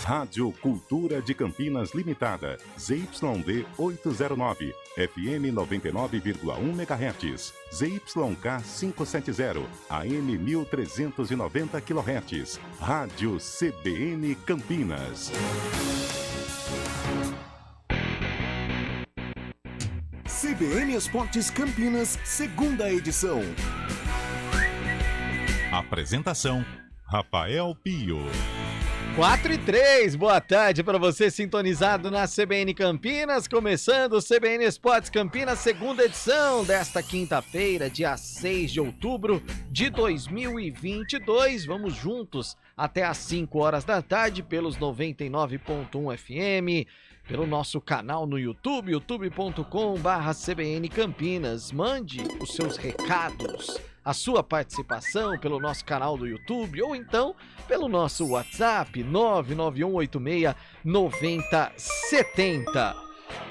Rádio Cultura de Campinas Limitada, ZYD 809, FM 99,1 MHz, ZYK 570, AM 1390 kHz, Rádio CBN Campinas. CBN Esportes Campinas, segunda edição. Apresentação: Rafael Pio. 4:03, boa tarde para você sintonizado na CBN Campinas, começando o CBN Esportes Campinas, segunda edição desta quinta-feira, dia 6 de outubro de 2022. Vamos juntos até às 5 horas da tarde pelos 99.1 FM, pelo nosso canal no YouTube, youtube.com/CBN Campinas. Mande os seus recados, a sua participação pelo nosso canal do YouTube ou então pelo nosso WhatsApp 991869070.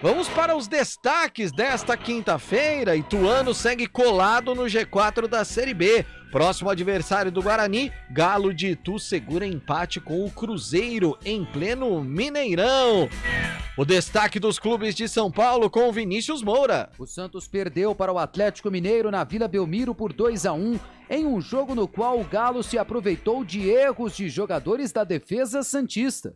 Vamos para os destaques desta quinta-feira. Ituano segue colado no G4 da Série B. Próximo adversário do Guarani, Galo de Itu segura empate com o Cruzeiro em pleno Mineirão. O destaque dos clubes de São Paulo com Vinícius Moura. O Santos perdeu para o Atlético Mineiro na Vila Belmiro por 2-1, em um jogo no qual o Galo se aproveitou de erros de jogadores da defesa santista.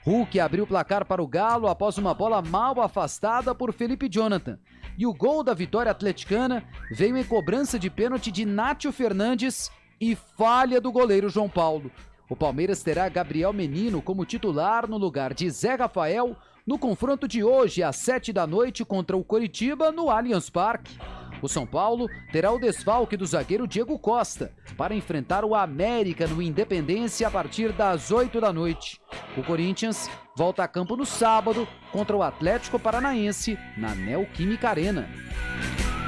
Hulk abriu o placar para o Galo após uma bola mal afastada por Felipe Jonathan. E o gol da vitória atleticana veio em cobrança de pênalti de Nátio Fernandes e falha do goleiro João Paulo. O Palmeiras terá Gabriel Menino como titular no lugar de Zé Rafael no confronto de hoje às 7 da noite contra o Coritiba no Allianz Parque. O São Paulo terá o desfalque do zagueiro Diego Costa para enfrentar o América no Independência a partir das 8 da noite. O Corinthians volta a campo no sábado contra o Atlético Paranaense na Neoquímica Arena.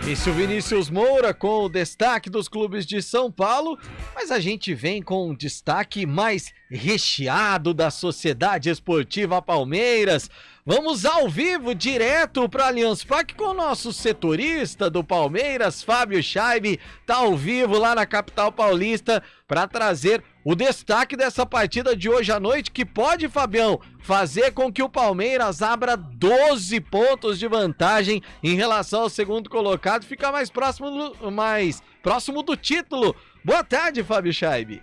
Esse é o Vinícius Moura com o destaque dos clubes de São Paulo, mas a gente vem com um destaque mais recheado da Sociedade Esportiva Palmeiras. Vamos ao vivo, direto para Allianz Parque com o nosso setorista do Palmeiras, Fábio Scheibe, tá ao vivo lá na capital paulista para trazer o destaque dessa partida de hoje à noite, que pode, Fabião, fazer com que o Palmeiras abra 12 pontos de vantagem em relação ao segundo colocado, ficar mais próximo do título. Boa tarde, Fábio Scheibe.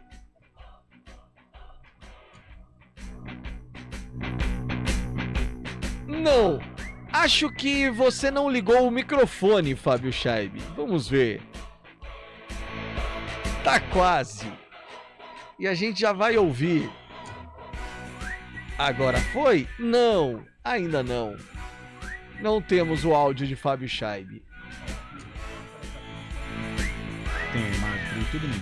Não, acho que você não ligou o microfone, Fábio Scheibe. Vamos ver. Tá quase. E a gente já vai ouvir. Agora foi? Não, ainda não. Não temos o áudio de Fábio Scheibe. Tem a imagem do YouTube? Não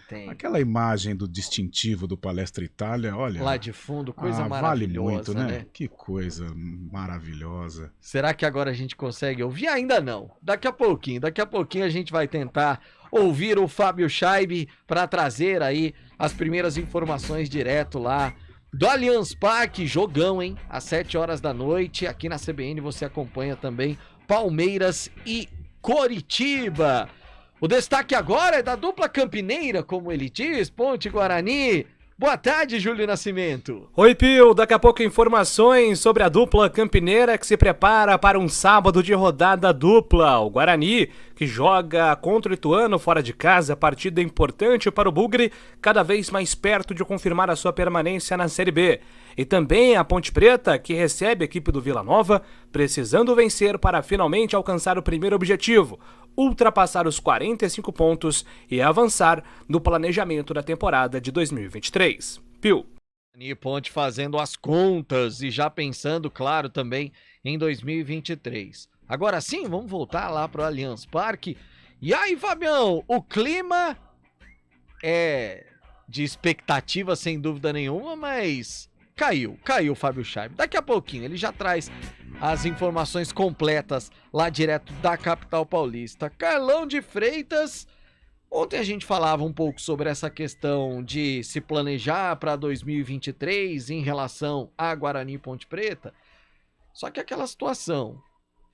Tem. Aquela imagem do distintivo do Palestra Itália, olha. Lá de fundo, coisa maravilhosa, vale muito, né? Que coisa maravilhosa. Será que agora a gente consegue ouvir? Ainda não. Daqui a pouquinho a gente vai tentar ouvir o Fábio Scheibe para trazer aí as primeiras informações direto lá do Allianz Parque. Jogão, hein? Às 7 horas da noite. Aqui na CBN você acompanha também Palmeiras e Coritiba. O destaque agora é da dupla campineira, como ele diz, Ponte Guarani. Boa tarde, Júlio Nascimento. Oi, Pio. Daqui a pouco informações sobre a dupla campineira que se prepara para um sábado de rodada dupla. O Guarani, que joga contra o Ituano fora de casa, partida importante para o Bugre, cada vez mais perto de confirmar a sua permanência na Série B. E também a Ponte Preta, que recebe a equipe do Vila Nova, precisando vencer para finalmente alcançar o primeiro objetivo, ultrapassar os 45 pontos e avançar no planejamento da temporada de 2023. Pio. E Ponte fazendo as contas e já pensando, claro, também em 2023. Agora sim, vamos voltar lá para o Allianz Parque. E aí, Fabião, o clima é de expectativa sem dúvida nenhuma, mas caiu o Fábio Scheibe. Daqui a pouquinho ele já traz as informações completas lá direto da capital paulista. Carlão de Freitas, ontem a gente falava um pouco sobre essa questão de se planejar para 2023 em relação a Guarani e Ponte Preta, só que aquela situação,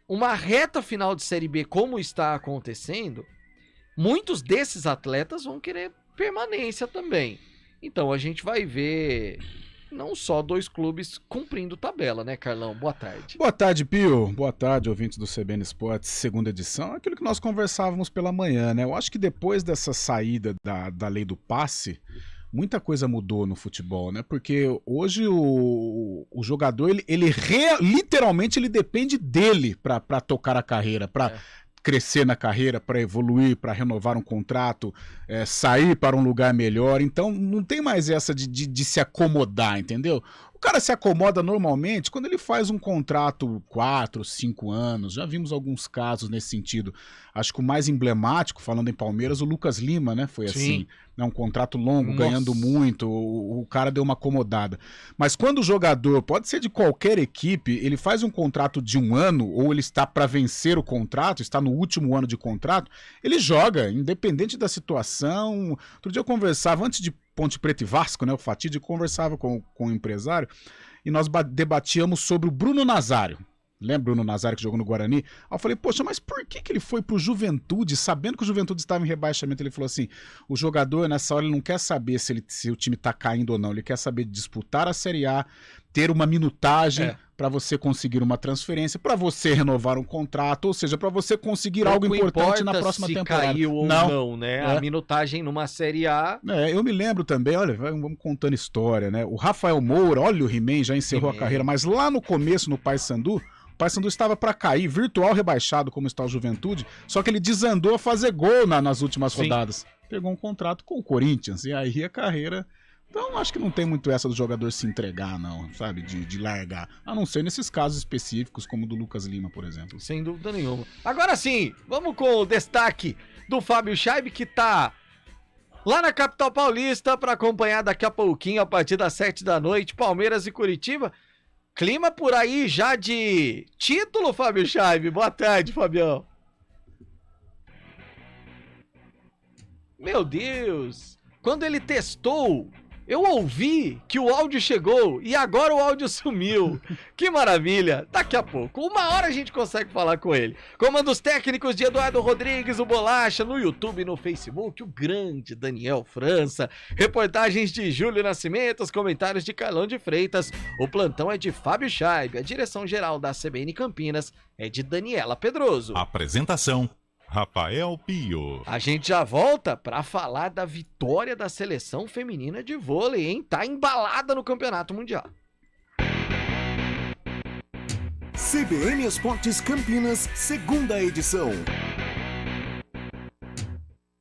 uma reta final de Série B como está acontecendo, muitos desses atletas vão querer permanência também. Então a gente vai ver não só dois clubes cumprindo tabela, né, Carlão? Boa tarde. Boa tarde, Pio. Boa tarde, ouvintes do CBN Esportes, segunda edição. Aquilo que nós conversávamos pela manhã, né? Eu acho que depois dessa saída da lei do passe, muita coisa mudou no futebol, né? Porque hoje o jogador, literalmente, ele depende dele para tocar a carreira, para crescer na carreira, para evoluir, para renovar um contrato, sair para um lugar melhor. Então não tem mais essa de se acomodar, entendeu? O cara se acomoda normalmente quando ele faz um contrato 4, 5 anos. Já vimos alguns casos nesse sentido. Acho que o mais emblemático, falando em Palmeiras, o Lucas Lima, né? Foi assim, né? Um contrato longo, ganhando muito, o cara deu uma acomodada. Mas quando o jogador, pode ser de qualquer equipe, ele faz um contrato de 1 ano, ou ele está para vencer o contrato, está no último ano de contrato, ele joga, independente da situação. Outro dia eu conversava, antes de Ponte Preta e Vasco, né, o fatídico, conversava com um empresário e nós debatíamos sobre o Bruno Nazário. Lembra o Bruno Nazário que jogou no Guarani? Aí eu falei, poxa, mas por que ele foi pro Juventude, sabendo que o Juventude estava em rebaixamento? Ele falou assim, o jogador nessa hora ele não quer saber se o time tá caindo ou não, ele quer saber disputar a Série A, ter uma minutagem para você conseguir uma transferência, para você renovar um contrato, ou seja, para você conseguir algo importante na próxima temporada. Se caiu ou não, né? A minutagem numa Série A. Eu me lembro também, olha, vamos contando história, né? O Rafael Moura, olha o He-Man, já encerrou a carreira, mas lá no começo, no Paysandu, o Paysandu estava para cair, virtual rebaixado, como está o Juventude, só que ele desandou a fazer gol nas últimas rodadas. Pegou um contrato com o Corinthians, e aí a carreira... Então, acho que não tem muito essa do jogador se entregar, não, sabe? De largar. A não ser nesses casos específicos, como o do Lucas Lima, por exemplo. Sem dúvida nenhuma. Agora sim, vamos com o destaque do Fábio Scheib, que tá lá na capital paulista para acompanhar daqui a pouquinho, a partir das 7 da noite, Palmeiras e Curitiba. Clima por aí já de título, Fábio Scheib. Boa tarde, Fabião. Meu Deus! Quando ele testou, eu ouvi que o áudio chegou e agora o áudio sumiu. Que maravilha! Daqui a pouco, 1 hora a gente consegue falar com ele. Comandos técnicos de Eduardo Rodrigues, o Bolacha, no YouTube e no Facebook, o grande Daniel França. Reportagens de Júlio Nascimento, os comentários de Carlão de Freitas. O plantão é de Fábio Scheib. A direção geral da CBN Campinas é de Daniela Pedroso. Apresentação: Rafael Pio. A gente já volta para falar da vitória da seleção feminina de vôlei, hein? Tá embalada no Campeonato Mundial. CBN Esportes Campinas, segunda edição.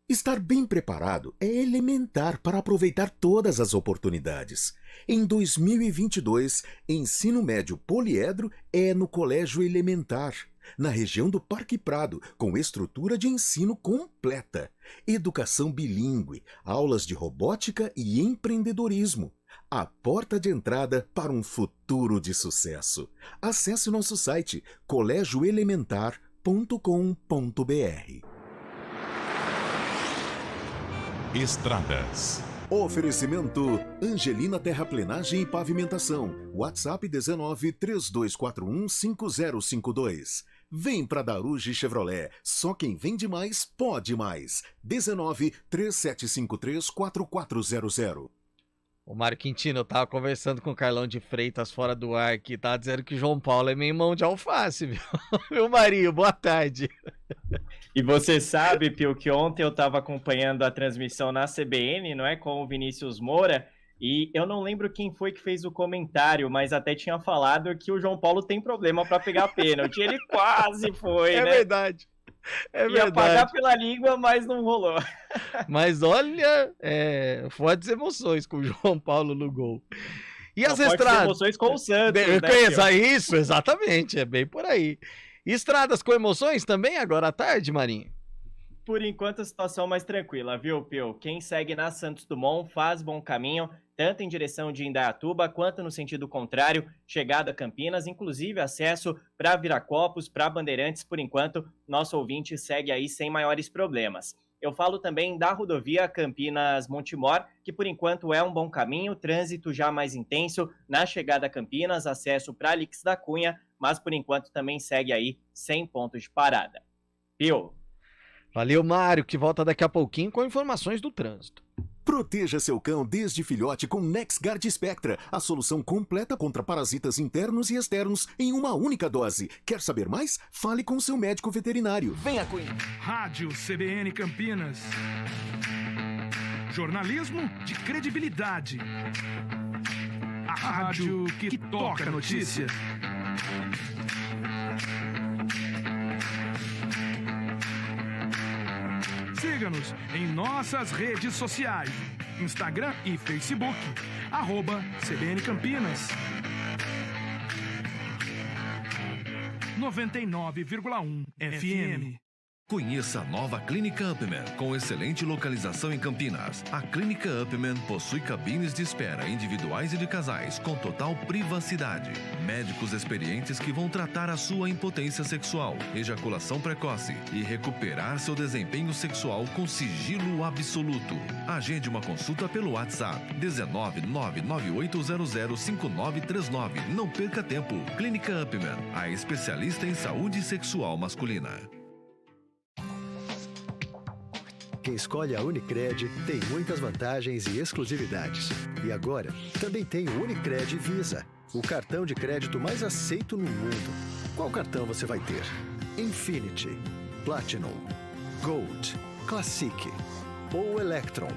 Estar bem preparado é elementar para aproveitar todas as oportunidades. Em 2022, ensino médio poliedro é no Colégio Elementar, na região do Parque Prado, com estrutura de ensino completa, educação bilíngue, aulas de robótica e empreendedorismo. A porta de entrada para um futuro de sucesso. Acesse nosso site colégioelementar.com.br. Estradas. Oferecimento Angelina Terraplenagem e Pavimentação. WhatsApp 19 3241 5052. Vem pra Daruge Chevrolet. Só quem vende mais, pode mais. 19 3753 4400. O Mário Quintino, eu tava conversando com o Carlão de Freitas fora do ar aqui, tava dizendo que o João Paulo é meio mão de alface, viu? Meu Marinho, boa tarde. E você sabe, Pio, que ontem eu tava acompanhando a transmissão na CBN, não é? Com o Vinícius Moura, e eu não lembro quem foi que fez o comentário, mas até tinha falado que o João Paulo tem problema pra pegar pênalti. Ele quase foi, né? É verdade. É verdade. Ia pagar pela língua, mas não rolou. Mas olha, fortes emoções com o João Paulo no gol. E as fortes estradas? Emoções com o Santos, né? Isso, exatamente, é bem por aí. Estradas com emoções também agora à tarde, Marinho? Por enquanto a situação mais tranquila, viu, Pio? Quem segue na Santos Dumont faz bom caminho, tanto em direção de Indaiatuba quanto no sentido contrário, chegada a Campinas, inclusive acesso para Viracopos, para Bandeirantes. Por enquanto, nosso ouvinte segue aí sem maiores problemas. Eu falo também da rodovia Campinas-Montemor, que por enquanto é um bom caminho, trânsito já mais intenso na chegada a Campinas, acesso para Alix da Cunha, mas por enquanto também segue aí sem pontos de parada. Pio. Valeu, Mário, que volta daqui a pouquinho com informações do trânsito. Proteja seu cão desde filhote com NexGard Spectra, a solução completa contra parasitas internos e externos em uma única dose. Quer saber mais? Fale com seu médico veterinário. Venha, Cunha. Rádio CBN Campinas. Jornalismo de credibilidade. A rádio que toca a notícia. Siga-nos em nossas redes sociais, Instagram e Facebook, @CBN Campinas. 99,1 FM. Conheça a nova Clínica Upman, com excelente localização em Campinas. A Clínica Upman possui cabines de espera individuais e de casais, com total privacidade. Médicos experientes que vão tratar a sua impotência sexual, ejaculação precoce e recuperar seu desempenho sexual com sigilo absoluto. Agende uma consulta pelo WhatsApp 19998005939. Não perca tempo. Clínica Upman, a especialista em saúde sexual masculina. Quem escolhe a Unicred tem muitas vantagens e exclusividades. E agora, também tem o Unicred Visa, o cartão de crédito mais aceito no mundo. Qual cartão você vai ter? Infinity, Platinum, Gold, Classic ou Electron?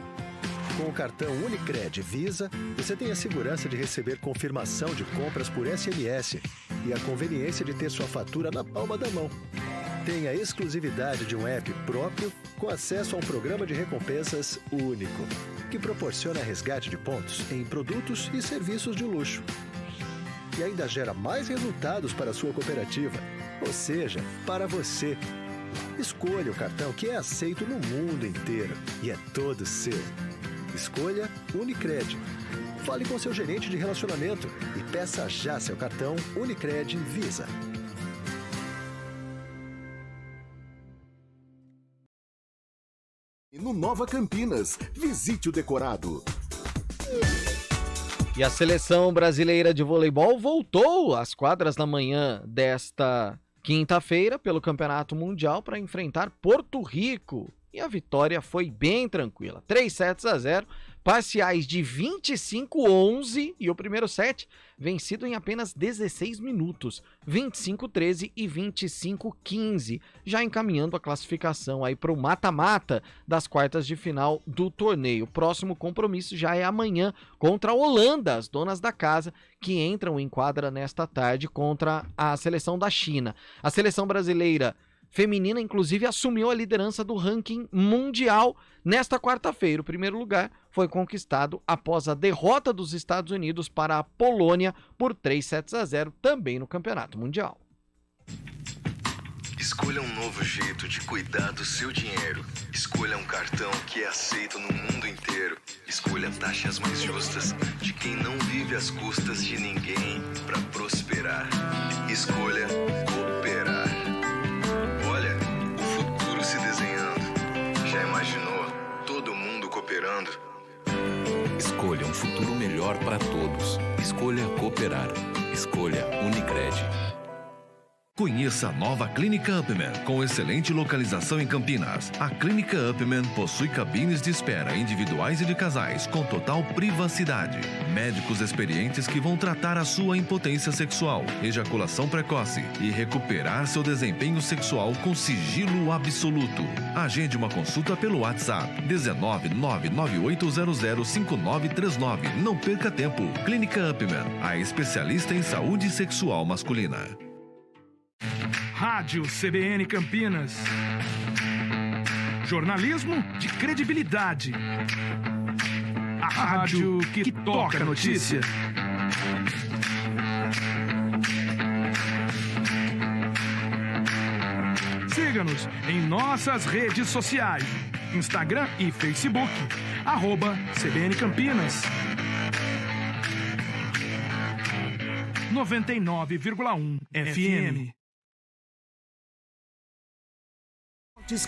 Com o cartão Unicred Visa, você tem a segurança de receber confirmação de compras por SMS e a conveniência de ter sua fatura na palma da mão. Tem a exclusividade de um app próprio com acesso a um programa de recompensas único, que proporciona resgate de pontos em produtos e serviços de luxo. E ainda gera mais resultados para a sua cooperativa, ou seja, para você. Escolha o cartão que é aceito no mundo inteiro e é todo seu. Escolha Unicred. Fale com seu gerente de relacionamento e peça já seu cartão Unicred Visa. No Nova Campinas, visite o decorado. E a seleção brasileira de voleibol voltou às quadras na manhã desta quinta-feira pelo Campeonato Mundial para enfrentar Porto Rico. E a vitória foi bem tranquila. 3-0, parciais de 25-11 e o primeiro set vencido em apenas 16 minutos, 25-13 e 25-15, já encaminhando a classificação aí para o mata-mata das quartas de final do torneio. O próximo compromisso já é amanhã contra a Holanda, as donas da casa, que entram em quadra nesta tarde contra a seleção da China. A seleção brasileira feminina, inclusive, assumiu a liderança do ranking mundial nesta quarta-feira. O primeiro lugar foi conquistado após a derrota dos Estados Unidos para a Polônia por 3-0, também no Campeonato Mundial. Escolha um novo jeito de cuidar do seu dinheiro. Escolha um cartão que é aceito no mundo inteiro. Escolha taxas mais justas de quem não vive às custas de ninguém para prosperar. Escolha cooperar. Olha, o futuro se desenhando. Já imaginou todo mundo cooperando? Escolha um futuro melhor para todos. Escolha cooperar. Escolha Unicred. Conheça a nova Clínica Upman, com excelente localização em Campinas. A Clínica Upman possui cabines de espera individuais e de casais, com total privacidade. Médicos experientes que vão tratar a sua impotência sexual, ejaculação precoce e recuperar seu desempenho sexual com sigilo absoluto. Agende uma consulta pelo WhatsApp 19998005939. Não perca tempo. Clínica Upman, a especialista em saúde sexual masculina. Rádio CBN Campinas. Jornalismo de credibilidade. A rádio que toca a notícia. Siga-nos em nossas redes sociais, Instagram e Facebook, @CBN Campinas. 99,1 FM.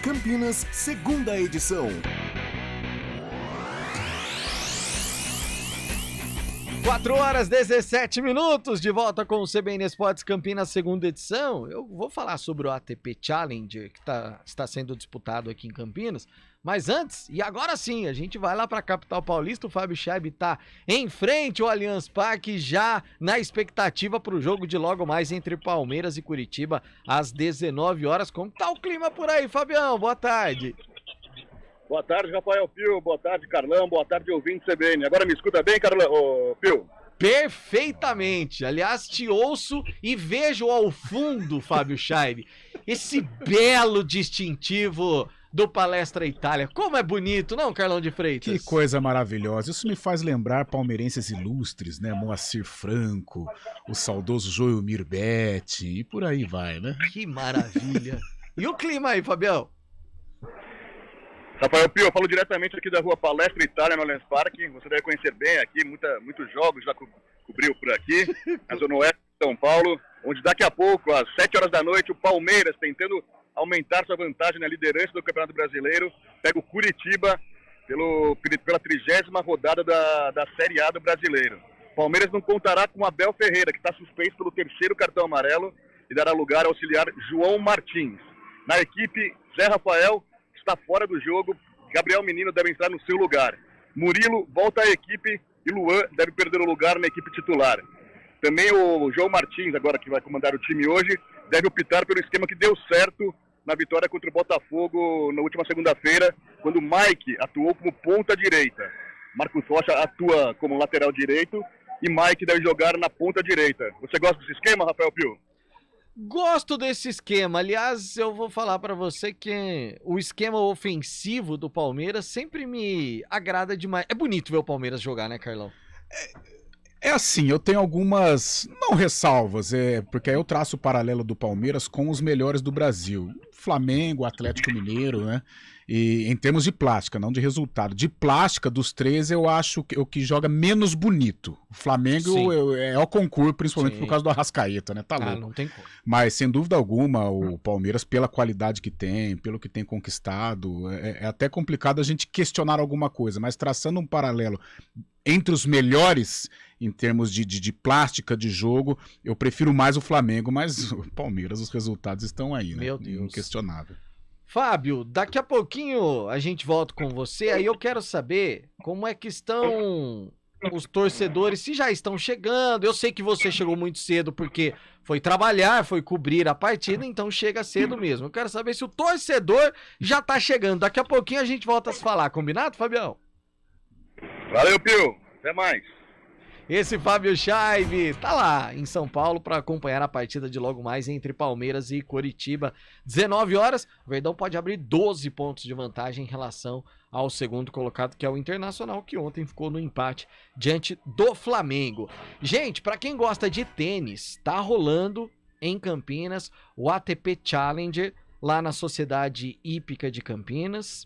Campinas, segunda edição. 4 horas 17 minutos, de volta com o CBN Esportes Campinas, segunda edição. Eu vou falar sobre o ATP Challenger, que está sendo disputado aqui em Campinas. Mas antes, e agora sim, a gente vai lá para a capital paulista. O Fábio Scheib está em frente ao Allianz Parque, já na expectativa para o jogo de logo mais entre Palmeiras e Curitiba, às 19 horas. Como tá o clima por aí, Fabião? Boa tarde. Boa tarde, Rafael Pio. Boa tarde, Carlão. Boa tarde, ouvinte CBN. Agora me escuta bem, Carlão, Pio? Perfeitamente. Aliás, te ouço e vejo ao fundo, Fábio Scheib, esse belo distintivo do Palestra Itália. Como é bonito, não, Carlão de Freitas? Que coisa maravilhosa. Isso me faz lembrar palmeirenses ilustres, né? Moacir Franco, o saudoso Joilmir Betti, e por aí vai, né? Que maravilha. E o clima aí, Fabião? Rafael Pio, eu falo diretamente aqui da rua Palestra Itália, no Allianz Parque. Você deve conhecer bem aqui, muitos jogos já cobriu por aqui, na Zona Oeste de São Paulo, onde daqui a pouco, às 7 horas da noite, o Palmeiras, tentando aumentar sua vantagem na liderança do Campeonato Brasileiro, pega o Curitiba pela 30ª rodada da Série A do Brasileiro. O Palmeiras não contará com Abel Ferreira, que está suspenso pelo 3º cartão amarelo, e dará lugar ao auxiliar João Martins. Na equipe, Zé Rafael está fora do jogo, Gabriel Menino deve entrar no seu lugar. Murilo volta à equipe e Luan deve perder o lugar na equipe titular. Também o João Martins, agora que vai comandar o time hoje, deve optar pelo esquema que deu certo na vitória contra o Botafogo na última segunda-feira, quando o Mike atuou como ponta direita. Marcos Rocha atua como lateral direito e Mike deve jogar na ponta direita. Você gosta desse esquema, Rafael Pio? Gosto desse esquema. Aliás, eu vou falar pra você que o esquema ofensivo do Palmeiras sempre me agrada demais. É bonito ver o Palmeiras jogar, né, Carlão? É assim, eu tenho algumas, não ressalvas, porque aí eu traço o paralelo do Palmeiras com os melhores do Brasil. Flamengo, Atlético Mineiro, né? E em termos de plástica, não de resultado. De plástica, dos três, eu acho que o que joga menos bonito. O Flamengo é o concurso, principalmente por causa do Arrascaeta, né? Tá louco. Não tem como. Mas, sem dúvida alguma, o Palmeiras, pela qualidade que tem, pelo que tem conquistado, é até complicado a gente questionar alguma coisa, mas traçando um paralelo entre os melhores em termos de plástica de jogo, eu prefiro mais o Flamengo, mas o Palmeiras, os resultados estão aí, né? Meu Deus. Inquestionável. Fábio, daqui a pouquinho a gente volta com você, aí eu quero saber como é que estão os torcedores, se já estão chegando. Eu sei que você chegou muito cedo porque foi trabalhar, foi cobrir a partida, então chega cedo mesmo. Eu quero saber se o torcedor já tá chegando. Daqui a pouquinho a gente volta a se falar, combinado, Fabião? Valeu, Pio. Até mais. Esse Fábio Scheib tá lá em São Paulo para acompanhar a partida de logo mais entre Palmeiras e Coritiba. 19 horas, o Verdão pode abrir 12 pontos de vantagem em relação ao segundo colocado, que é o Internacional, que ontem ficou no empate diante do Flamengo. Gente, para quem gosta de tênis, tá rolando em Campinas o ATP Challenger, lá na Sociedade Hípica de Campinas.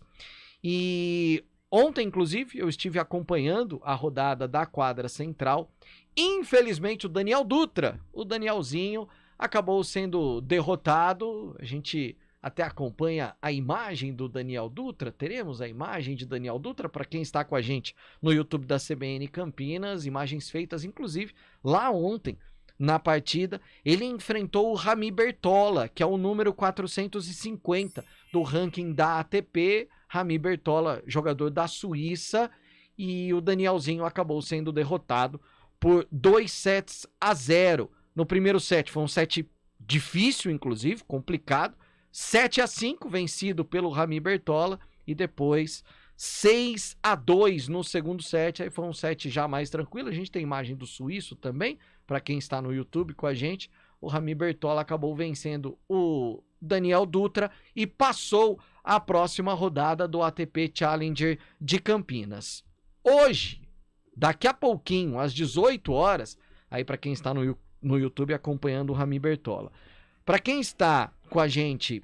E ontem, inclusive, eu estive acompanhando a rodada da quadra central. Infelizmente, o Daniel Dutra, o Danielzinho, acabou sendo derrotado. A gente até acompanha a imagem do Daniel Dutra. Teremos a imagem de Daniel Dutra para quem está com a gente no YouTube da CBN Campinas. Imagens feitas, inclusive, lá ontem, na partida. Ele enfrentou o Rami Bertola, que é o número 450 do ranking da ATP. Rami Bertola, jogador da Suíça, e o Danielzinho acabou sendo derrotado por 2-0. No primeiro set foi um set difícil, inclusive, complicado. 7-5, vencido pelo Rami Bertola, e depois 6-2 no segundo set. Aí foi um set já mais tranquilo. A gente tem imagem do suíço também, para quem está no YouTube com a gente. O Rami Bertola acabou vencendo o Daniel Dutra e passou a próxima rodada do ATP Challenger de Campinas. Hoje, daqui a pouquinho, às 18 horas, aí para quem está no YouTube acompanhando o Rami Bertola. Para quem está com a gente,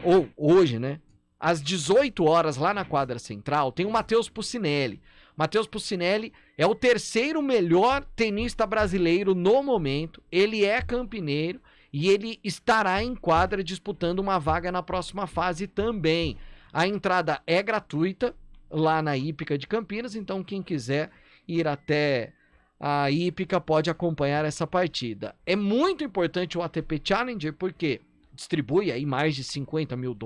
ou hoje, né, às 18 horas lá na quadra central, tem o Matheus Pucinelli. Matheus Pucinelli é o terceiro melhor tenista brasileiro no momento. Ele é campineiro e ele estará em quadra disputando uma vaga na próxima fase também. A entrada é gratuita lá na Hípica de Campinas, então quem quiser ir até a hípica pode acompanhar essa partida. É muito importante o ATP Challenger porque distribui aí mais de $50 mil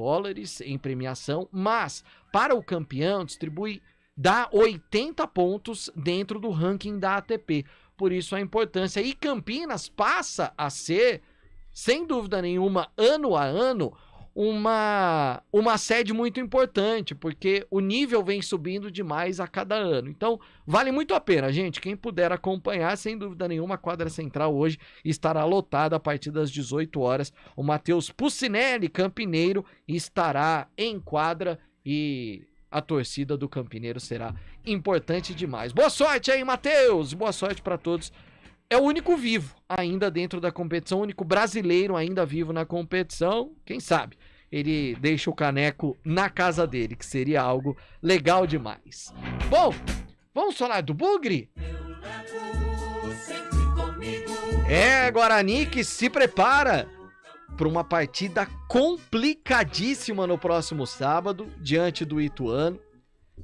em premiação, mas para o campeão dá 80 pontos dentro do ranking da ATP. Por isso a importância. E Campinas passa a ser, sem dúvida nenhuma, ano a ano, uma sede muito importante, porque o nível vem subindo demais a cada ano. Então, vale muito a pena, gente. Quem puder acompanhar, sem dúvida nenhuma, a quadra central hoje estará lotada a partir das 18 horas. O Matheus Pucinelli, campineiro, estará em quadra e a torcida do Campineiro será importante demais. Boa sorte aí, Matheus! Boa sorte para todos. É o único vivo ainda dentro da competição, o único brasileiro ainda vivo na competição. Quem sabe ele deixa o caneco na casa dele, que seria algo legal demais. Bom, vamos falar do Bugre? Guarani que se prepara para uma partida complicadíssima no próximo sábado, diante do Ituano.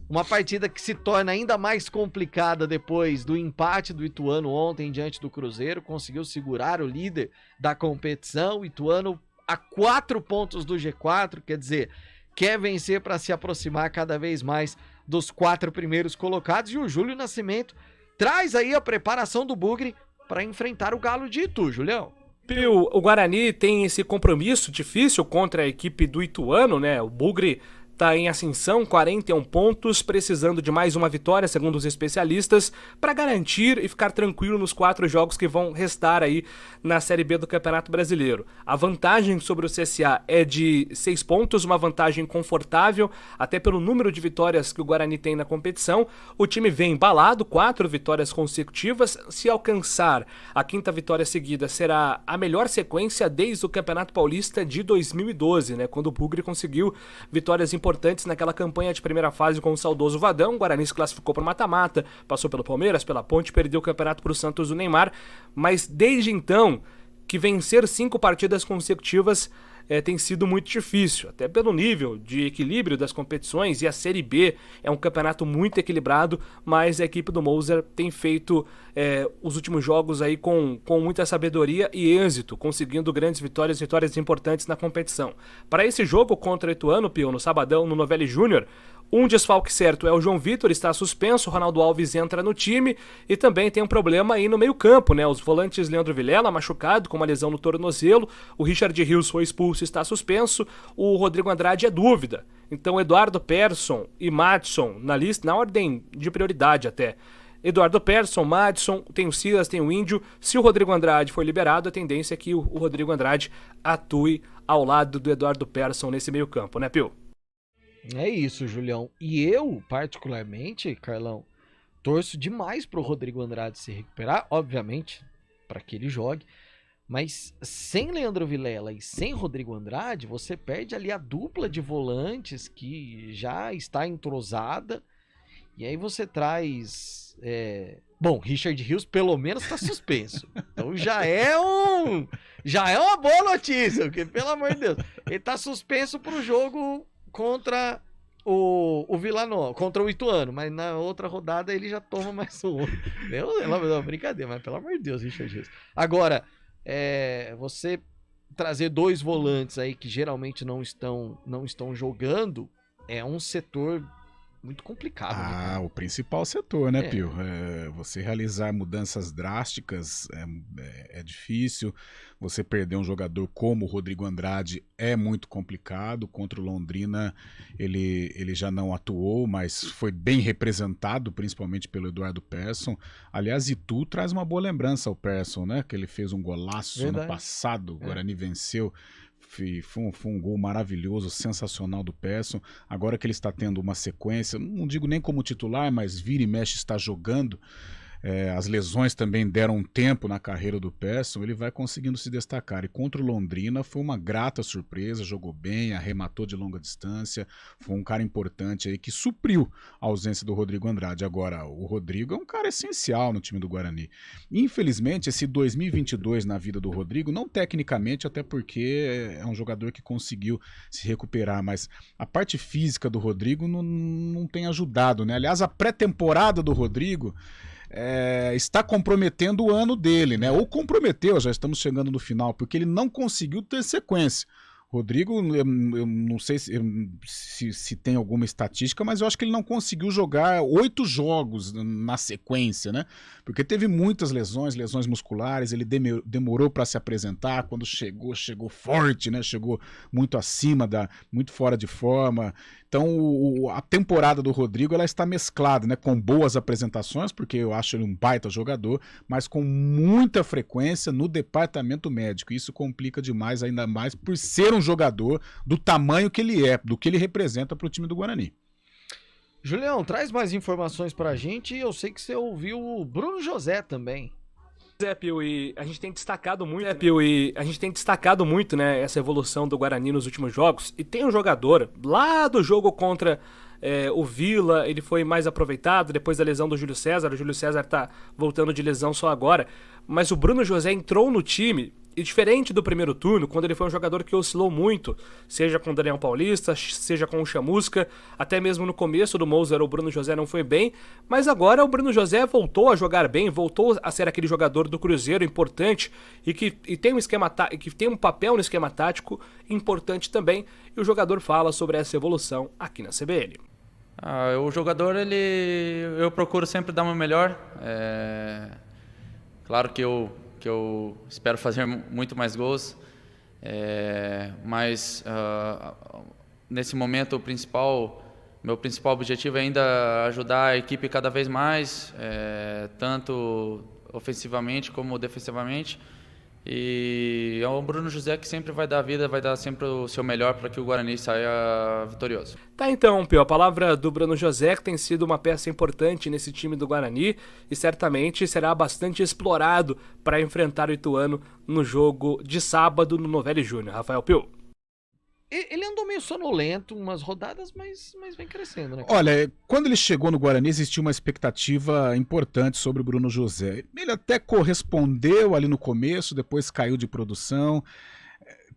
Uma partida que se torna ainda mais complicada depois do empate do Ituano ontem diante do Cruzeiro. Conseguiu segurar o líder da competição. O Ituano a 4 pontos do G4, quer dizer, quer vencer para se aproximar cada vez mais dos 4 primeiros colocados. E o Júlio Nascimento traz aí a preparação do Bugre para enfrentar o Galo de Itu, Julião. Pio, o Guarani tem esse compromisso difícil contra a equipe do Ituano, né? O Bugre está em ascensão, 41 pontos, precisando de mais uma vitória, segundo os especialistas, para garantir e ficar tranquilo nos 4 jogos que vão restar aí na Série B do Campeonato Brasileiro. A vantagem sobre o CSA é de 6 pontos, uma vantagem confortável, até pelo número de vitórias que o Guarani tem na competição. O time vem embalado, 4 vitórias consecutivas. Se alcançar a 5ª vitória seguida, será a melhor sequência desde o Campeonato Paulista de 2012, né, quando o Bugre conseguiu vitórias importantes naquela campanha de primeira fase com o saudoso Vadão. O Guarani se classificou para o mata-mata, passou pelo Palmeiras, pela Ponte, perdeu o campeonato para o Santos do Neymar, mas desde então que vencer 5 partidas consecutivas tem sido muito difícil, até pelo nível de equilíbrio das competições, e a Série B é um campeonato muito equilibrado, mas a equipe do Moser tem feito os últimos jogos aí com muita sabedoria e êxito, conseguindo grandes vitórias importantes na competição. Para esse jogo contra o Ituano, Pio, no sabadão, no Novelli Júnior, um desfalque certo é o João Vitor, está suspenso, o Ronaldo Alves entra no time e também tem um problema aí no meio campo, né? Os volantes Leandro Vilela, machucado com uma lesão no tornozelo, o Richard Rios foi expulso e está suspenso, o Rodrigo Andrade é dúvida. Então Eduardo Persson e Madison na lista, na ordem de prioridade até. Eduardo Persson, Madison, tem o Silas, tem o Índio. Se o Rodrigo Andrade for liberado, a tendência é que o Rodrigo Andrade atue ao lado do Eduardo Persson nesse meio campo, né, Pio? É isso, Julião. E eu, particularmente, Carlão, torço demais pro Rodrigo Andrade se recuperar, obviamente, para que ele jogue, mas sem Leandro Vilela e sem Rodrigo Andrade, você perde ali a dupla de volantes que já está entrosada, e aí você traz... Bom, Richard Rios pelo menos está suspenso, então já é uma boa notícia, porque, pelo amor de Deus, ele está suspenso pro jogo contra o Vila Nova, contra o Ituano, mas na outra rodada ele já toma mais um. Não, brincadeira, mas pelo amor de Deus, Richard Rios. Agora, você trazer 2 volantes aí que geralmente não estão jogando é um setor muito complicado. Né? O principal setor, né, Pio? Você realizar mudanças drásticas é difícil. Você perder um jogador como o Rodrigo Andrade é muito complicado. Contra o Londrina ele já não atuou, mas foi bem representado, principalmente pelo Eduardo Persson. Aliás, Itu traz uma boa lembrança ao Persson, né? Que ele fez um golaço ano passado, o Guarani venceu. Foi um gol maravilhoso, sensacional do Persson. Agora que ele está tendo uma sequência, não digo nem como titular, mas vira e mexe está jogando. As lesões também deram um tempo na carreira do Persson, ele vai conseguindo se destacar. E contra o Londrina foi uma grata surpresa, jogou bem, arrematou de longa distância, foi um cara importante aí que supriu a ausência do Rodrigo Andrade. Agora, o Rodrigo é um cara essencial no time do Guarani. Infelizmente, esse 2022 na vida do Rodrigo, não tecnicamente, até porque é um jogador que conseguiu se recuperar, mas a parte física do Rodrigo não tem ajudado, né? Aliás, a pré-temporada do Rodrigo está comprometendo o ano dele, né? Ou comprometeu, já estamos chegando no final, porque ele não conseguiu ter sequência. Rodrigo, eu não sei se tem alguma estatística, mas eu acho que ele não conseguiu jogar 8 jogos na sequência, né? Porque teve muitas lesões musculares, ele demorou para se apresentar, quando chegou forte, né? Chegou muito acima, muito fora de forma. Então a temporada do Rodrigo ela está mesclada, né? Com boas apresentações, porque eu acho ele um baita jogador, mas com muita frequência no departamento médico. Isso complica demais, ainda mais por ser um jogador do tamanho que ele é, do que ele representa para o time do Guarani. Julião, traz mais informações pra gente. Eu sei que você ouviu o Bruno José também. Pio, e a gente tem destacado muito, né, essa evolução do Guarani nos últimos jogos. E tem um jogador lá do jogo contra o Vila, ele foi mais aproveitado depois da lesão do Júlio César. O Júlio César tá voltando de lesão só agora. Mas o Bruno José entrou no time. E diferente do primeiro turno, quando ele foi um jogador que oscilou muito, seja com o Daniel Paulista, seja com o Chamusca, até mesmo no começo do Moser o Bruno José não foi bem, mas agora o Bruno José voltou a jogar bem, voltou a ser aquele jogador do Cruzeiro importante e que tem um papel no esquema tático importante também, e o jogador fala sobre essa evolução aqui na CBN. O jogador, eu procuro sempre dar o meu melhor, claro que eu espero fazer muito mais gols, mas nesse momento meu principal objetivo é ainda ajudar a equipe cada vez mais, tanto ofensivamente como defensivamente, e é o Bruno José que sempre vai dar a vida, vai dar sempre o seu melhor para que o Guarani saia vitorioso. Tá então, Pio, a palavra do Bruno José, que tem sido uma peça importante nesse time do Guarani e certamente será bastante explorado para enfrentar o Ituano no jogo de sábado no Novelli Júnior. Rafael Pio. Ele andou meio sonolento umas rodadas, mas vem crescendo, né? Olha, quando ele chegou no Guarani existia uma expectativa importante sobre o Bruno José. Ele até correspondeu ali no começo, depois caiu de produção.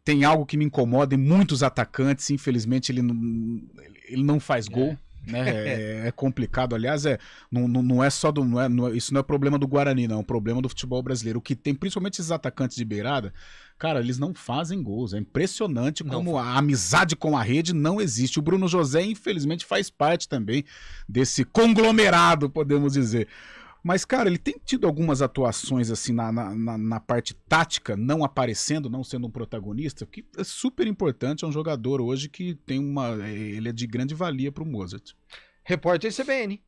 Tem algo que me incomoda em muitos atacantes, infelizmente ele não faz gol. Né? É complicado, aliás, não é só isso não é problema do Guarani, não, é um problema do futebol brasileiro. O que tem, principalmente esses atacantes de beirada, cara, eles não fazem gols. É impressionante como a amizade com a rede não existe. O Bruno José, infelizmente, faz parte também desse conglomerado, podemos dizer. Mas, cara, ele tem tido algumas atuações assim na parte tática, não aparecendo, não sendo um protagonista, que é super importante. É um jogador hoje que tem ele é de grande valia para o Mozart. Repórter CBN.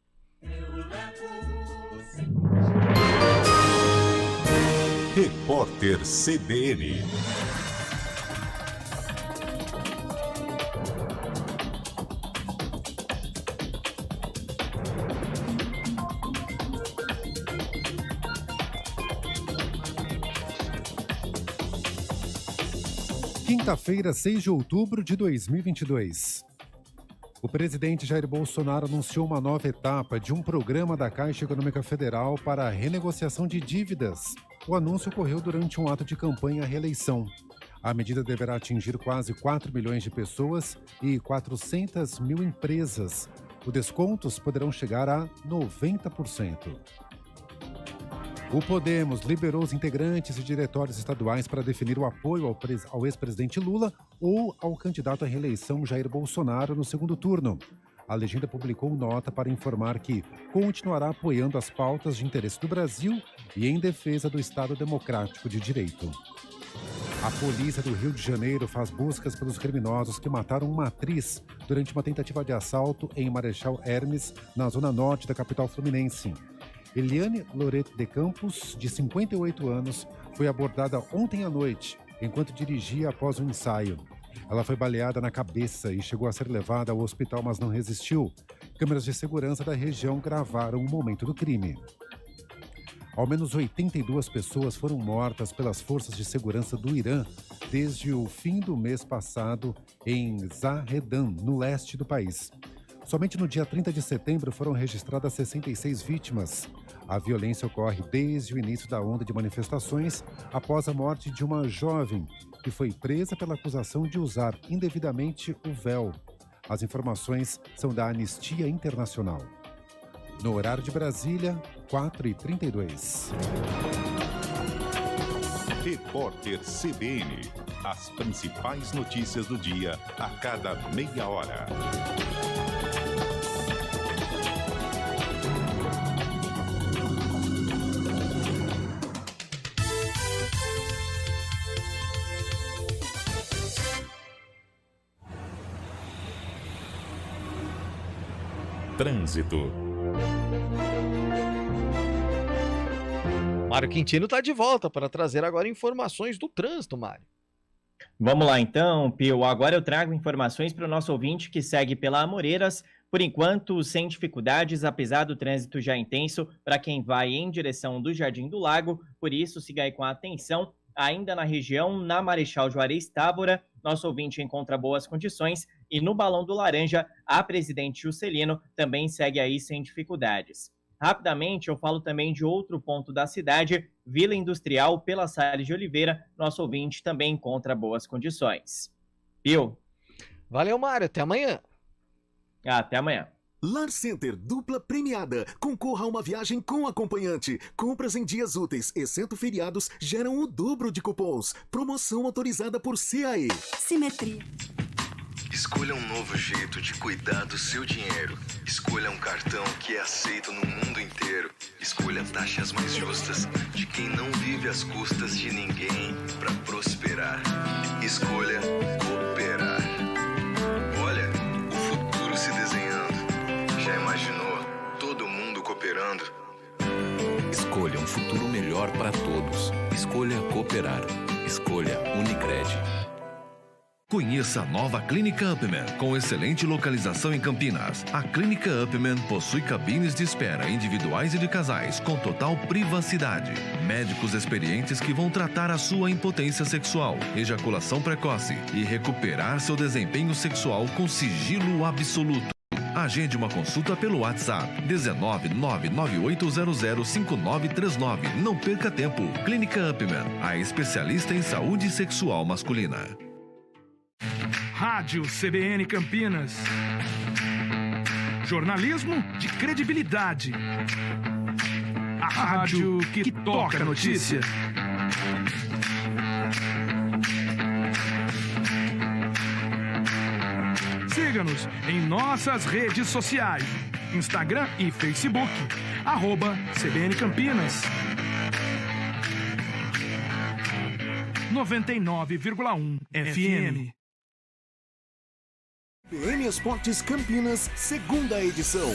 Repórter CBN. Quinta-feira, 6 de outubro de 2022. O presidente Jair Bolsonaro anunciou uma nova etapa de um programa da Caixa Econômica Federal para a renegociação de dívidas. O anúncio ocorreu durante um ato de campanha à reeleição. A medida deverá atingir quase 4 milhões de pessoas e 400 mil empresas. Os descontos poderão chegar a 90%. O Podemos liberou os integrantes e diretórios estaduais para definir o apoio ao ex-presidente Lula ou ao candidato à reeleição Jair Bolsonaro no segundo turno. A legenda publicou nota para informar que continuará apoiando as pautas de interesse do Brasil e em defesa do Estado Democrático de Direito. A polícia do Rio de Janeiro faz buscas pelos criminosos que mataram uma atriz durante uma tentativa de assalto em Marechal Hermes, na zona norte da capital fluminense. Eliane Loreto de Campos, de 58 anos, foi abordada ontem à noite, enquanto dirigia após um ensaio. Ela foi baleada na cabeça e chegou a ser levada ao hospital, mas não resistiu. Câmeras de segurança da região gravaram o momento do crime. Ao menos 82 pessoas foram mortas pelas forças de segurança do Irã desde o fim do mês passado em Zahedan, no leste do país. Somente no dia 30 de setembro foram registradas 66 vítimas. A violência ocorre desde o início da onda de manifestações após a morte de uma jovem que foi presa pela acusação de usar indevidamente o véu. As informações são da Anistia Internacional. No horário de Brasília, 4h32. Repórter CBN. As principais notícias do dia a cada meia hora. Trânsito. Mário Quintino está de volta para trazer agora informações do trânsito, Mário. Vamos lá então, Pio. Agora eu trago informações para o nosso ouvinte que segue pela Amoreiras. Por enquanto, sem dificuldades, apesar do trânsito já intenso, para quem vai em direção do Jardim do Lago. Por isso, siga aí com atenção. Ainda na região, na Marechal Juarez Távora, nosso ouvinte encontra boas condições. E no Balão do Laranja, a Presidente Juscelino também segue aí sem dificuldades. Rapidamente, eu falo também de outro ponto da cidade, Vila Industrial, pela Salles de Oliveira. Nosso ouvinte também encontra boas condições. Pio. Valeu, Mário. Até amanhã. Até amanhã. Lar Center, dupla premiada. Concorra a uma viagem com acompanhante. Compras em dias úteis, exceto feriados, geram o dobro de cupons. Promoção autorizada por CAE. Simetria. Escolha um novo jeito de cuidar do seu dinheiro. Escolha um cartão que é aceito no mundo inteiro. Escolha taxas mais justas de quem não vive às custas de ninguém para prosperar. Escolha cooperar. Olha, o futuro se desenhando. Já imaginou todo mundo cooperando? Escolha um futuro melhor para todos. Escolha cooperar. Escolha Unicred. Conheça a nova Clínica Upman, com excelente localização em Campinas. A Clínica Upman possui cabines de espera individuais e de casais, com total privacidade. Médicos experientes que vão tratar a sua impotência sexual, ejaculação precoce e recuperar seu desempenho sexual com sigilo absoluto. Agende uma consulta pelo WhatsApp 19998005939. Não perca tempo. Clínica Upman, a especialista em saúde sexual masculina. Rádio CBN Campinas. Jornalismo de credibilidade. A rádio que toca a notícia. Siga-nos em nossas redes sociais. Instagram e Facebook. @CBN Campinas. 99,1 FM. CBN Esportes Campinas, segunda edição.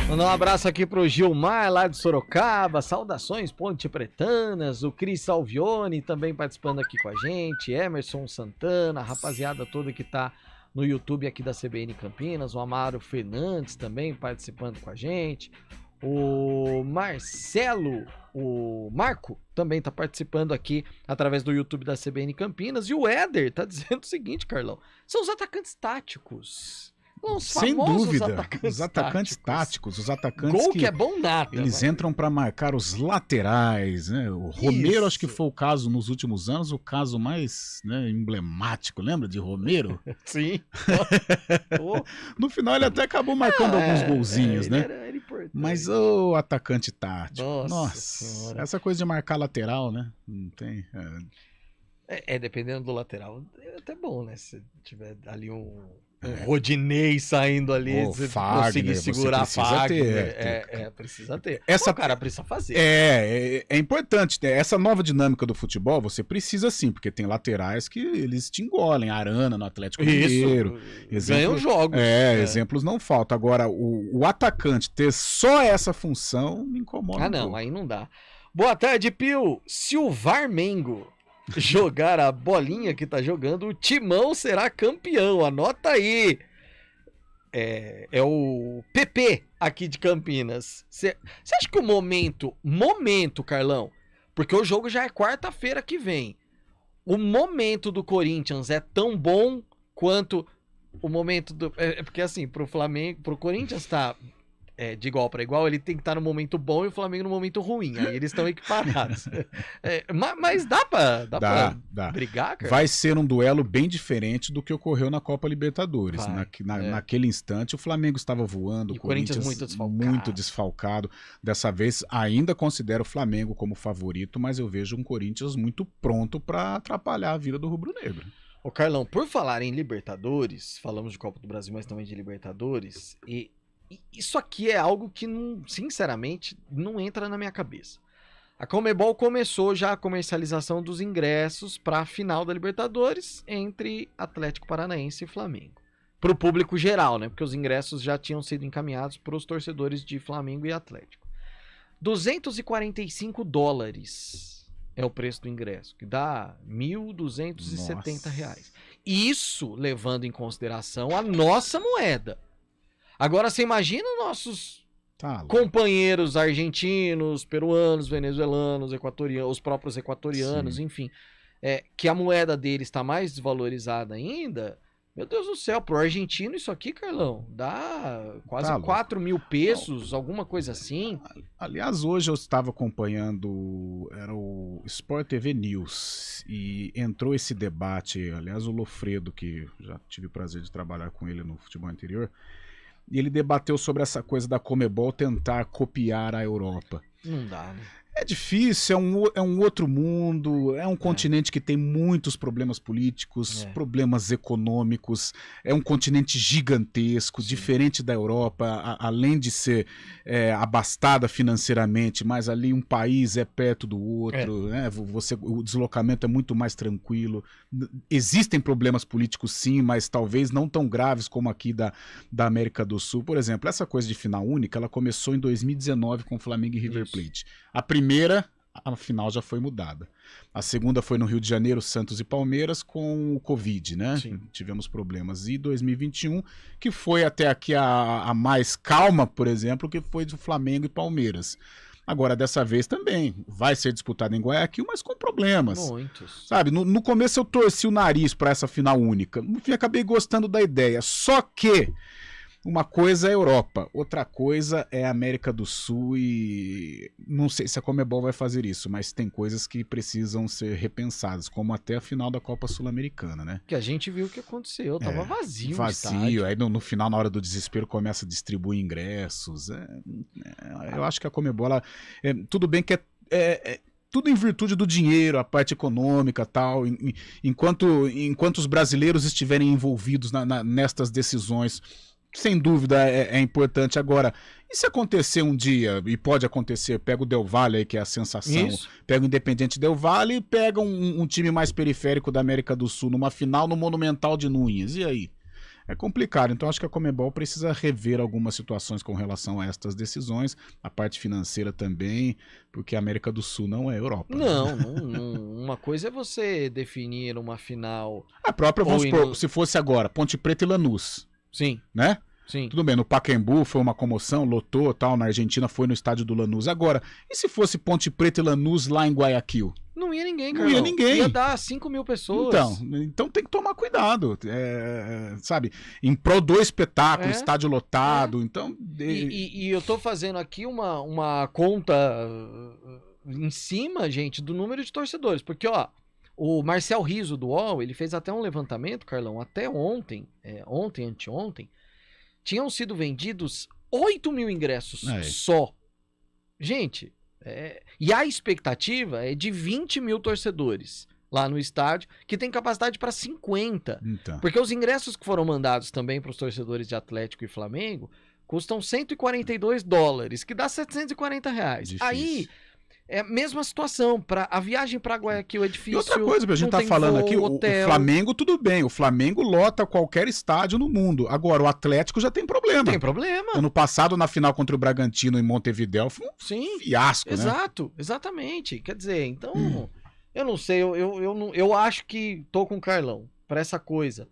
Mandar um abraço aqui pro Gilmar, lá de Sorocaba. Saudações Ponte Pretanas. O Cris Salvione também participando aqui com a gente. Emerson Santana, a rapaziada toda que tá no YouTube aqui da CBN Campinas. O Amaro Fernandes também participando com a gente. O Marcelo, o Marco também tá participando aqui através do YouTube da CBN Campinas. E o Éder tá dizendo o seguinte, Carlão. São os atacantes táticos. Sem dúvida, os atacantes táticos, os atacantes Gol que é bom nada. Eles entram para marcar os laterais, né? O Romero, acho que foi o caso nos últimos anos, o caso mais, né, emblemático, lembra de Romero? Sim. No final ele até acabou marcando alguns golzinhos, né? Era importante. Mas o atacante tático, Nossa essa coisa de marcar lateral, né? Não tem... dependendo do lateral, é até bom, né? Se tiver ali um Rodinei saindo ali, o você Fagner, conseguir segurar a Fagner. Precisa ter. Essa, o cara precisa fazer. É importante, né? Essa nova dinâmica do futebol, você precisa sim, porque tem laterais que eles te engolem. Arana no Atlético Mineiro. Ganham jogos. Exemplos não faltam. Agora, o atacante ter só essa função me incomoda. Não, aí não dá. Boa tarde, Pio. Se o Varmengo jogar a bolinha que tá jogando, o Timão será campeão. Anota aí. É o PP aqui de Campinas. Você acha que o momento, Carlão, porque o jogo já é quarta-feira que vem, o momento do Corinthians é tão bom quanto o momento do... porque assim, pro Flamengo, pro Corinthians tá de igual para igual, ele tem que estar no momento bom e o Flamengo no momento ruim. Aí eles estão equiparados. Mas dá pra brigar, cara? Vai ser um duelo bem diferente do que ocorreu na Copa Libertadores. Naquele instante, o Flamengo estava voando, o Corinthians muito desfalcado. Dessa vez, ainda considero o Flamengo como favorito, mas eu vejo um Corinthians muito pronto para atrapalhar a vida do rubro-negro. Ô Carlão, por falar em Libertadores, falamos de Copa do Brasil, mas também de Libertadores, e isso aqui é algo que, sinceramente, não entra na minha cabeça. A Conmebol começou já a comercialização dos ingressos para a final da Libertadores entre Atlético Paranaense e Flamengo. Para o público geral, né? Porque os ingressos já tinham sido encaminhados para os torcedores de Flamengo e Atlético. $245 é o preço do ingresso, que dá R$1.270. Isso levando em consideração a nossa moeda. Agora você imagina nossos companheiros argentinos, peruanos, venezuelanos, equatorianos, os próprios equatorianos, enfim, que a moeda deles está mais desvalorizada ainda. Meu Deus do céu, pro argentino isso aqui, Carlão, dá quase 4 mil pesos, alguma coisa assim. Aliás, hoje eu estava acompanhando, era o Sport TV News, e entrou esse debate, aliás, o Lofredo, que já tive o prazer de trabalhar com ele no futebol anterior, e ele debateu sobre essa coisa da Conmebol tentar copiar a Europa. Não dá, né? É difícil, é um outro mundo, é um continente que tem muitos problemas políticos, problemas econômicos, é um continente gigantesco, diferente da Europa, além de ser abastada financeiramente, mas ali um país é perto do outro, né? O deslocamento é muito mais tranquilo. Existem problemas políticos sim, mas talvez não tão graves como aqui da América do Sul. Por exemplo, essa coisa de final única, ela começou em 2019 com Flamengo e River Plate. A primeira, a final já foi mudada. A segunda foi no Rio de Janeiro, Santos e Palmeiras, com o Covid, né? Sim. Tivemos problemas. E 2021, que foi até aqui a mais calma, por exemplo, que foi do Flamengo e Palmeiras. Agora, dessa vez também, vai ser disputado em Guayaquil, mas com problemas. Muitos. Sabe, no começo eu torci o nariz para essa final única. No fim, acabei gostando da ideia. Só que uma coisa é a Europa, outra coisa é a América do Sul e não sei se a Conmebol vai fazer isso, mas tem coisas que precisam ser repensadas, como até a final da Copa Sul-Americana, né? Que a gente viu o que aconteceu, tava vazio o estádio. Vazio, aí no final, na hora do desespero, começa a distribuir ingressos. Eu acho que a Conmebol, tudo bem que tudo em virtude do dinheiro, a parte econômica e tal, enquanto os brasileiros estiverem envolvidos nestas decisões, sem dúvida é importante. Agora, e se acontecer um dia, e pode acontecer, pega o Del Valle aí, que é a sensação, pega o Independiente Del Valle e pega um time mais periférico da América do Sul numa final no Monumental de Núñez, e aí? É complicado, então acho que a Conmebol precisa rever algumas situações com relação a estas decisões, a parte financeira também, porque a América do Sul não é Europa. Não, uma coisa é você definir uma final... A própria, vamos supor, se fosse agora, Ponte Preta e Lanús. Sim. Né? Sim. Tudo bem, no Pacaembu foi uma comoção, lotou, tal, na Argentina foi no estádio do Lanús. Agora, e se fosse Ponte Preta e Lanús lá em Guayaquil? Não ia ninguém, cara. Não ia ninguém. Ia dar 5 mil pessoas. Então tem que tomar cuidado, sabe? Em prol do espetáculo, estádio lotado, então... E eu tô fazendo aqui uma conta em cima, gente, do número de torcedores, porque, ó, o Marcel Rizzo do UOL, ele fez até um levantamento, Carlão, até ontem, anteontem, tinham sido vendidos 8 mil ingressos só. Gente, e a expectativa é de 20 mil torcedores lá no estádio, que tem capacidade para 50. Então. Porque os ingressos que foram mandados também para os torcedores de Atlético e Flamengo custam $142, que dá R$740. Difícil. Aí... é a mesma situação, a viagem para Guayaquil é difícil. E outra coisa, a gente tá falando aqui, o Flamengo, tudo bem, o Flamengo lota qualquer estádio no mundo. Agora, o Atlético já tem problema. Tem problema. Ano passado, na final contra o Bragantino em Montevidéu, foi um fiasco, exato, né? Exatamente. Quer dizer, então, eu não sei, eu acho que tô com o Carlão para essa coisa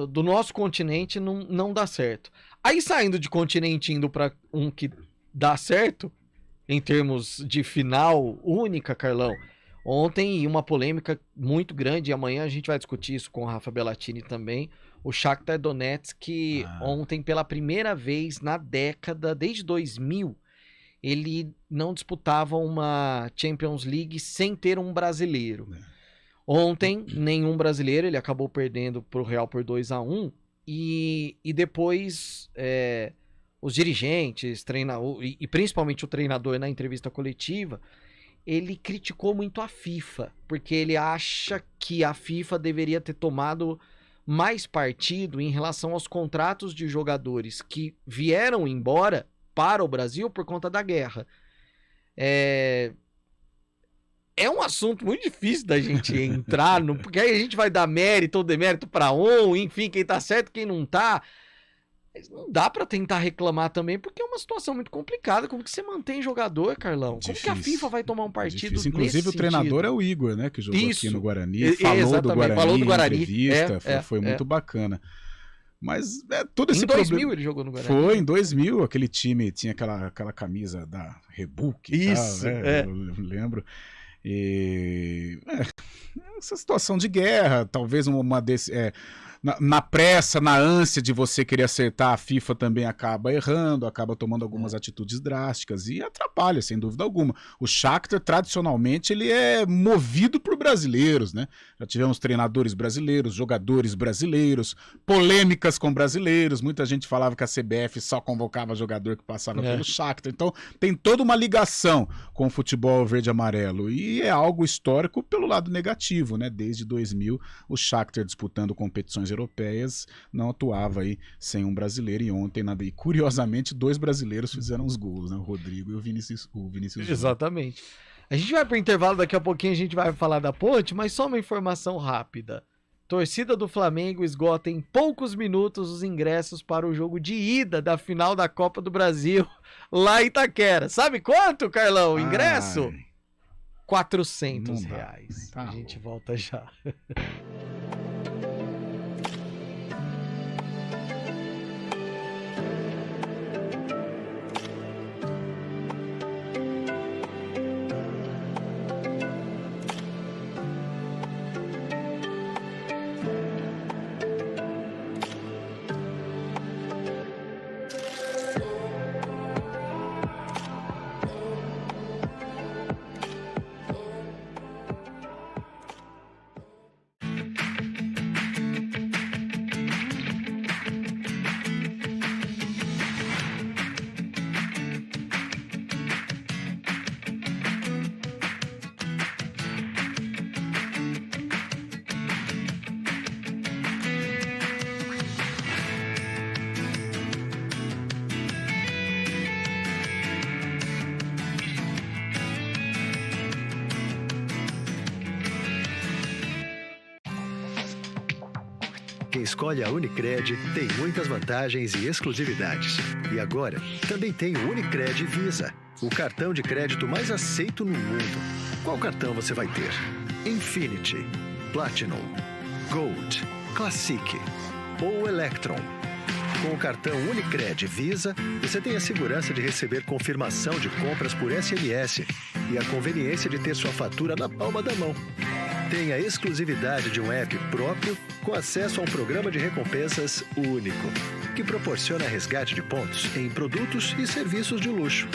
do nosso continente não dá certo. Aí, saindo de continente, indo para um que dá certo, em termos de final única, Carlão, ontem uma polêmica muito grande, e amanhã a gente vai discutir isso com o Rafa Bellatini também, O Shakhtar Donetsk, ontem, pela primeira vez na década, desde 2000, ele não disputava uma Champions League sem ter um brasileiro. Ontem, nenhum brasileiro, ele acabou perdendo para o Real por 2-1, e depois os dirigentes, e principalmente o treinador na entrevista coletiva, ele criticou muito a FIFA, porque ele acha que a FIFA deveria ter tomado mais partido em relação aos contratos de jogadores que vieram embora para o Brasil por conta da guerra. É um assunto muito difícil da gente entrar, porque aí a gente vai dar mérito ou demérito para enfim, quem tá certo, quem não tá. Mas não dá pra tentar reclamar também, porque é uma situação muito complicada. Como que você mantém jogador, Carlão? Difícil. Como que a FIFA vai tomar um partido nesse Inclusive o treinador sentido? é o Igor, né? Que jogou aqui no Guarani. Exatamente, falou do Guarani. Em entrevista, foi muito bacana. Mas todo esse em 2000 ele jogou no Guarani. Foi, em 2000, aquele time tinha aquela camisa da Reebok. Isso, Eu lembro. E essa situação de guerra, talvez uma desse... Na pressa, na ânsia de você querer acertar, a FIFA também acaba errando, acaba tomando algumas atitudes drásticas e atrapalha, sem dúvida alguma. O Shakhtar, tradicionalmente, ele é movido por brasileiros, né? Já tivemos treinadores brasileiros, jogadores brasileiros, polêmicas com brasileiros, muita gente falava que a CBF só convocava jogador que passava pelo Shakhtar, então tem toda uma ligação com o futebol verde e amarelo e é algo histórico pelo lado negativo, né? Desde 2000, o Shakhtar disputando competições europeias não atuava aí sem um brasileiro, e ontem e curiosamente 2 brasileiros fizeram os gols, né? O Rodrigo e o Vinícius Exatamente. A gente vai pro intervalo, daqui a pouquinho a gente vai falar da Ponte, mas só uma informação rápida. Torcida do Flamengo esgota em poucos minutos os ingressos para o jogo de ida da final da Copa do Brasil lá em Itaquera. Sabe quanto, Carlão, o ingresso? R$400. A gente volta já. Quem escolhe a Unicred tem muitas vantagens e exclusividades. E agora, também tem o Unicred Visa, o cartão de crédito mais aceito no mundo. Qual cartão você vai ter? Infinity, Platinum, Gold, Classic ou Electron? Com o cartão Unicred Visa, você tem a segurança de receber confirmação de compras por SMS e a conveniência de ter sua fatura na palma da mão. Tem a exclusividade de um app próprio com acesso a um programa de recompensas único, que proporciona resgate de pontos em produtos e serviços de luxo.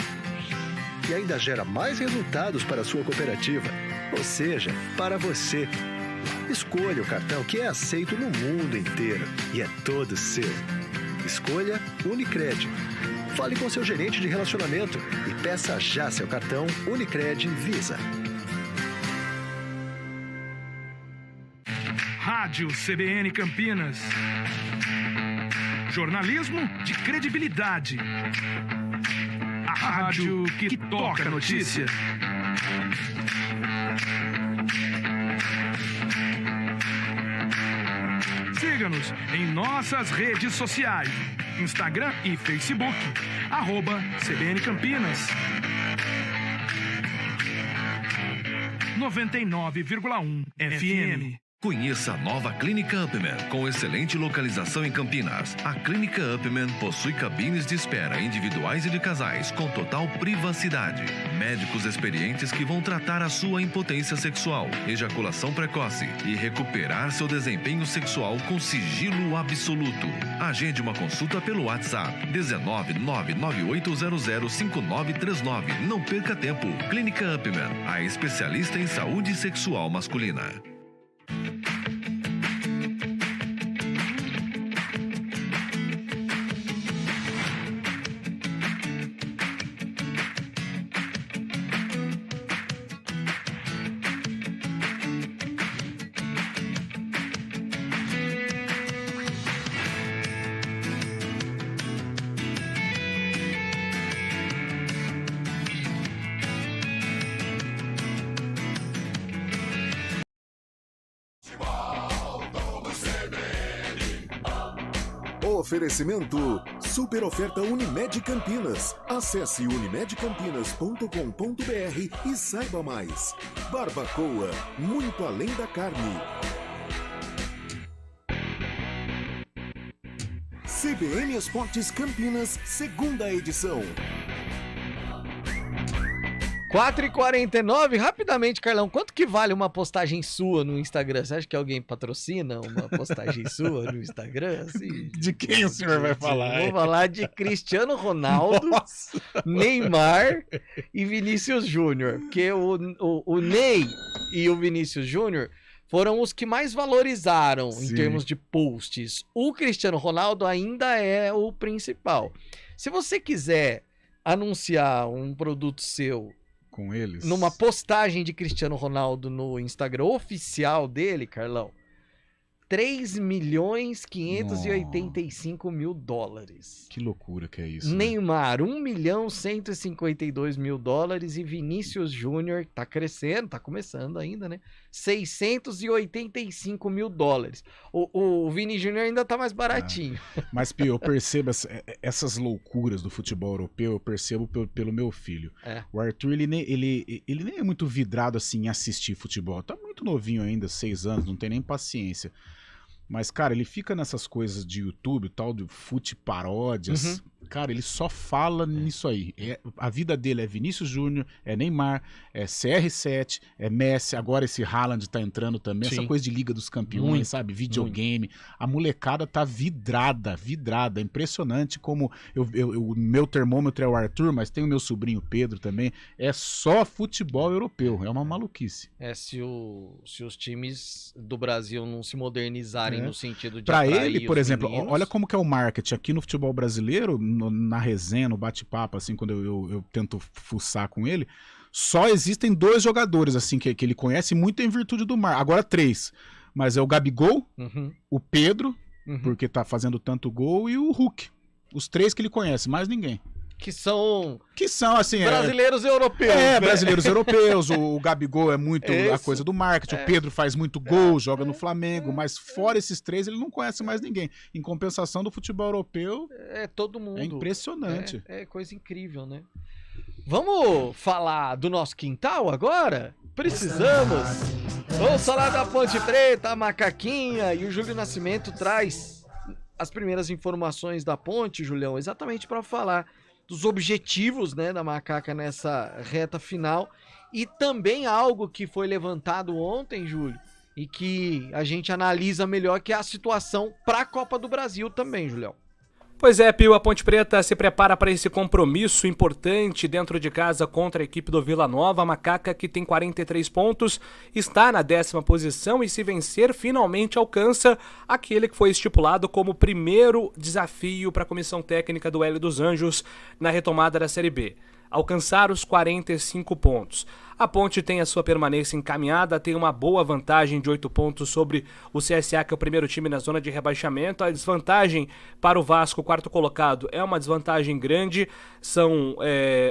E ainda gera mais resultados para a sua cooperativa, ou seja, para você. Escolha o cartão que é aceito no mundo inteiro e é todo seu. Escolha Unicred. Fale com seu gerente de relacionamento e peça já seu cartão Unicred Visa. Rádio CBN Campinas. Jornalismo de credibilidade. A rádio que toca a notícia. Siga-nos em nossas redes sociais. Instagram e Facebook. @CBN Campinas. 99,1 FM. Conheça a nova Clínica Upman, com excelente localização em Campinas. A Clínica Upman possui cabines de espera individuais e de casais, com total privacidade. Médicos experientes que vão tratar a sua impotência sexual, ejaculação precoce e recuperar seu desempenho sexual com sigilo absoluto. Agende uma consulta pelo WhatsApp 19998005939. Não perca tempo. Clínica Upman, a especialista em saúde sexual masculina. Oferecimento super oferta Unimed Campinas. Acesse unimedcampinas.com.br e saiba mais. Barbacoa, muito além da carne. CBN Esportes Campinas, segunda edição. 4h49, rapidamente, Carlão, quanto que vale uma postagem sua no Instagram? Você acha que alguém patrocina uma postagem sua no Instagram? Assim, de quem o senhor vai falar? Vou falar de Cristiano Ronaldo, Neymar e Vinícius Júnior, porque o Ney e o Vinícius Júnior foram os que mais valorizaram em termos de posts. O Cristiano Ronaldo ainda é o principal. Se você quiser anunciar um produto seu com eles, numa postagem de Cristiano Ronaldo no Instagram oficial dele, Carlão, $3.585.000. Que loucura que é isso. Neymar, $1.152.000 e Vinícius Júnior, tá crescendo, tá começando ainda, né? $685.000. O Vini Júnior ainda tá mais baratinho. Mas, Pio, eu percebo essas loucuras do futebol europeu, eu percebo pelo meu filho. O Arthur, ele nem é muito vidrado assim em assistir futebol. Tá muito novinho ainda, 6 anos, não tem nem paciência. Mas, cara, ele fica nessas coisas de YouTube, tal, de fute paródias. Cara, ele só fala nisso aí. A vida dele é Vinícius Júnior, é Neymar, é CR7, é Messi. Agora esse Haaland tá entrando também. Essa coisa de Liga dos Campeões, sabe? Videogame. A molecada tá vidrada. É impressionante como o meu termômetro é o Arthur, mas tem o meu sobrinho Pedro também. É só futebol europeu. É uma maluquice. Se os times do Brasil não se modernizarem no sentido de pra ele, por exemplo, olha como que é o marketing aqui no futebol brasileiro, na resenha, no bate-papo, assim, quando eu tento fuçar com ele, só existem 2 jogadores, assim, que ele conhece muito em virtude do mar. Agora 3, mas é o Gabigol, o Pedro, porque tá fazendo tanto gol, e o Hulk. Os 3 que ele conhece, mais ninguém. Que são assim, brasileiros europeus. Brasileiros europeus. O Gabigol é muito a coisa do marketing. O Pedro faz muito gol, joga no Flamengo. Mas fora esses 3, ele não conhece mais ninguém. Em compensação do futebol europeu, todo mundo. É impressionante. É coisa incrível, né? Vamos falar do nosso quintal agora? Precisamos. Vamos falar da Ponte Preta, a Macaquinha. E o Júlio Nascimento traz as primeiras informações da Ponte, Julião, exatamente para falar dos objetivos, né, da Macaca nessa reta final e também algo que foi levantado ontem, Júlio, e que a gente analisa melhor, que é a situação para a Copa do Brasil também, Julião. Pois é, Pio, a Ponte Preta se prepara para esse compromisso importante dentro de casa contra a equipe do Vila Nova. A Macaca, que tem 43 pontos, está na 10ª posição e, se vencer, finalmente alcança aquele que foi estipulado como primeiro desafio para a comissão técnica do Hélio dos Anjos na retomada da Série B: alcançar os 45 pontos. A Ponte tem a sua permanência encaminhada, tem uma boa vantagem de 8 pontos sobre o CSA, que é o primeiro time na zona de rebaixamento. A desvantagem para o Vasco, quarto colocado, é uma desvantagem grande, são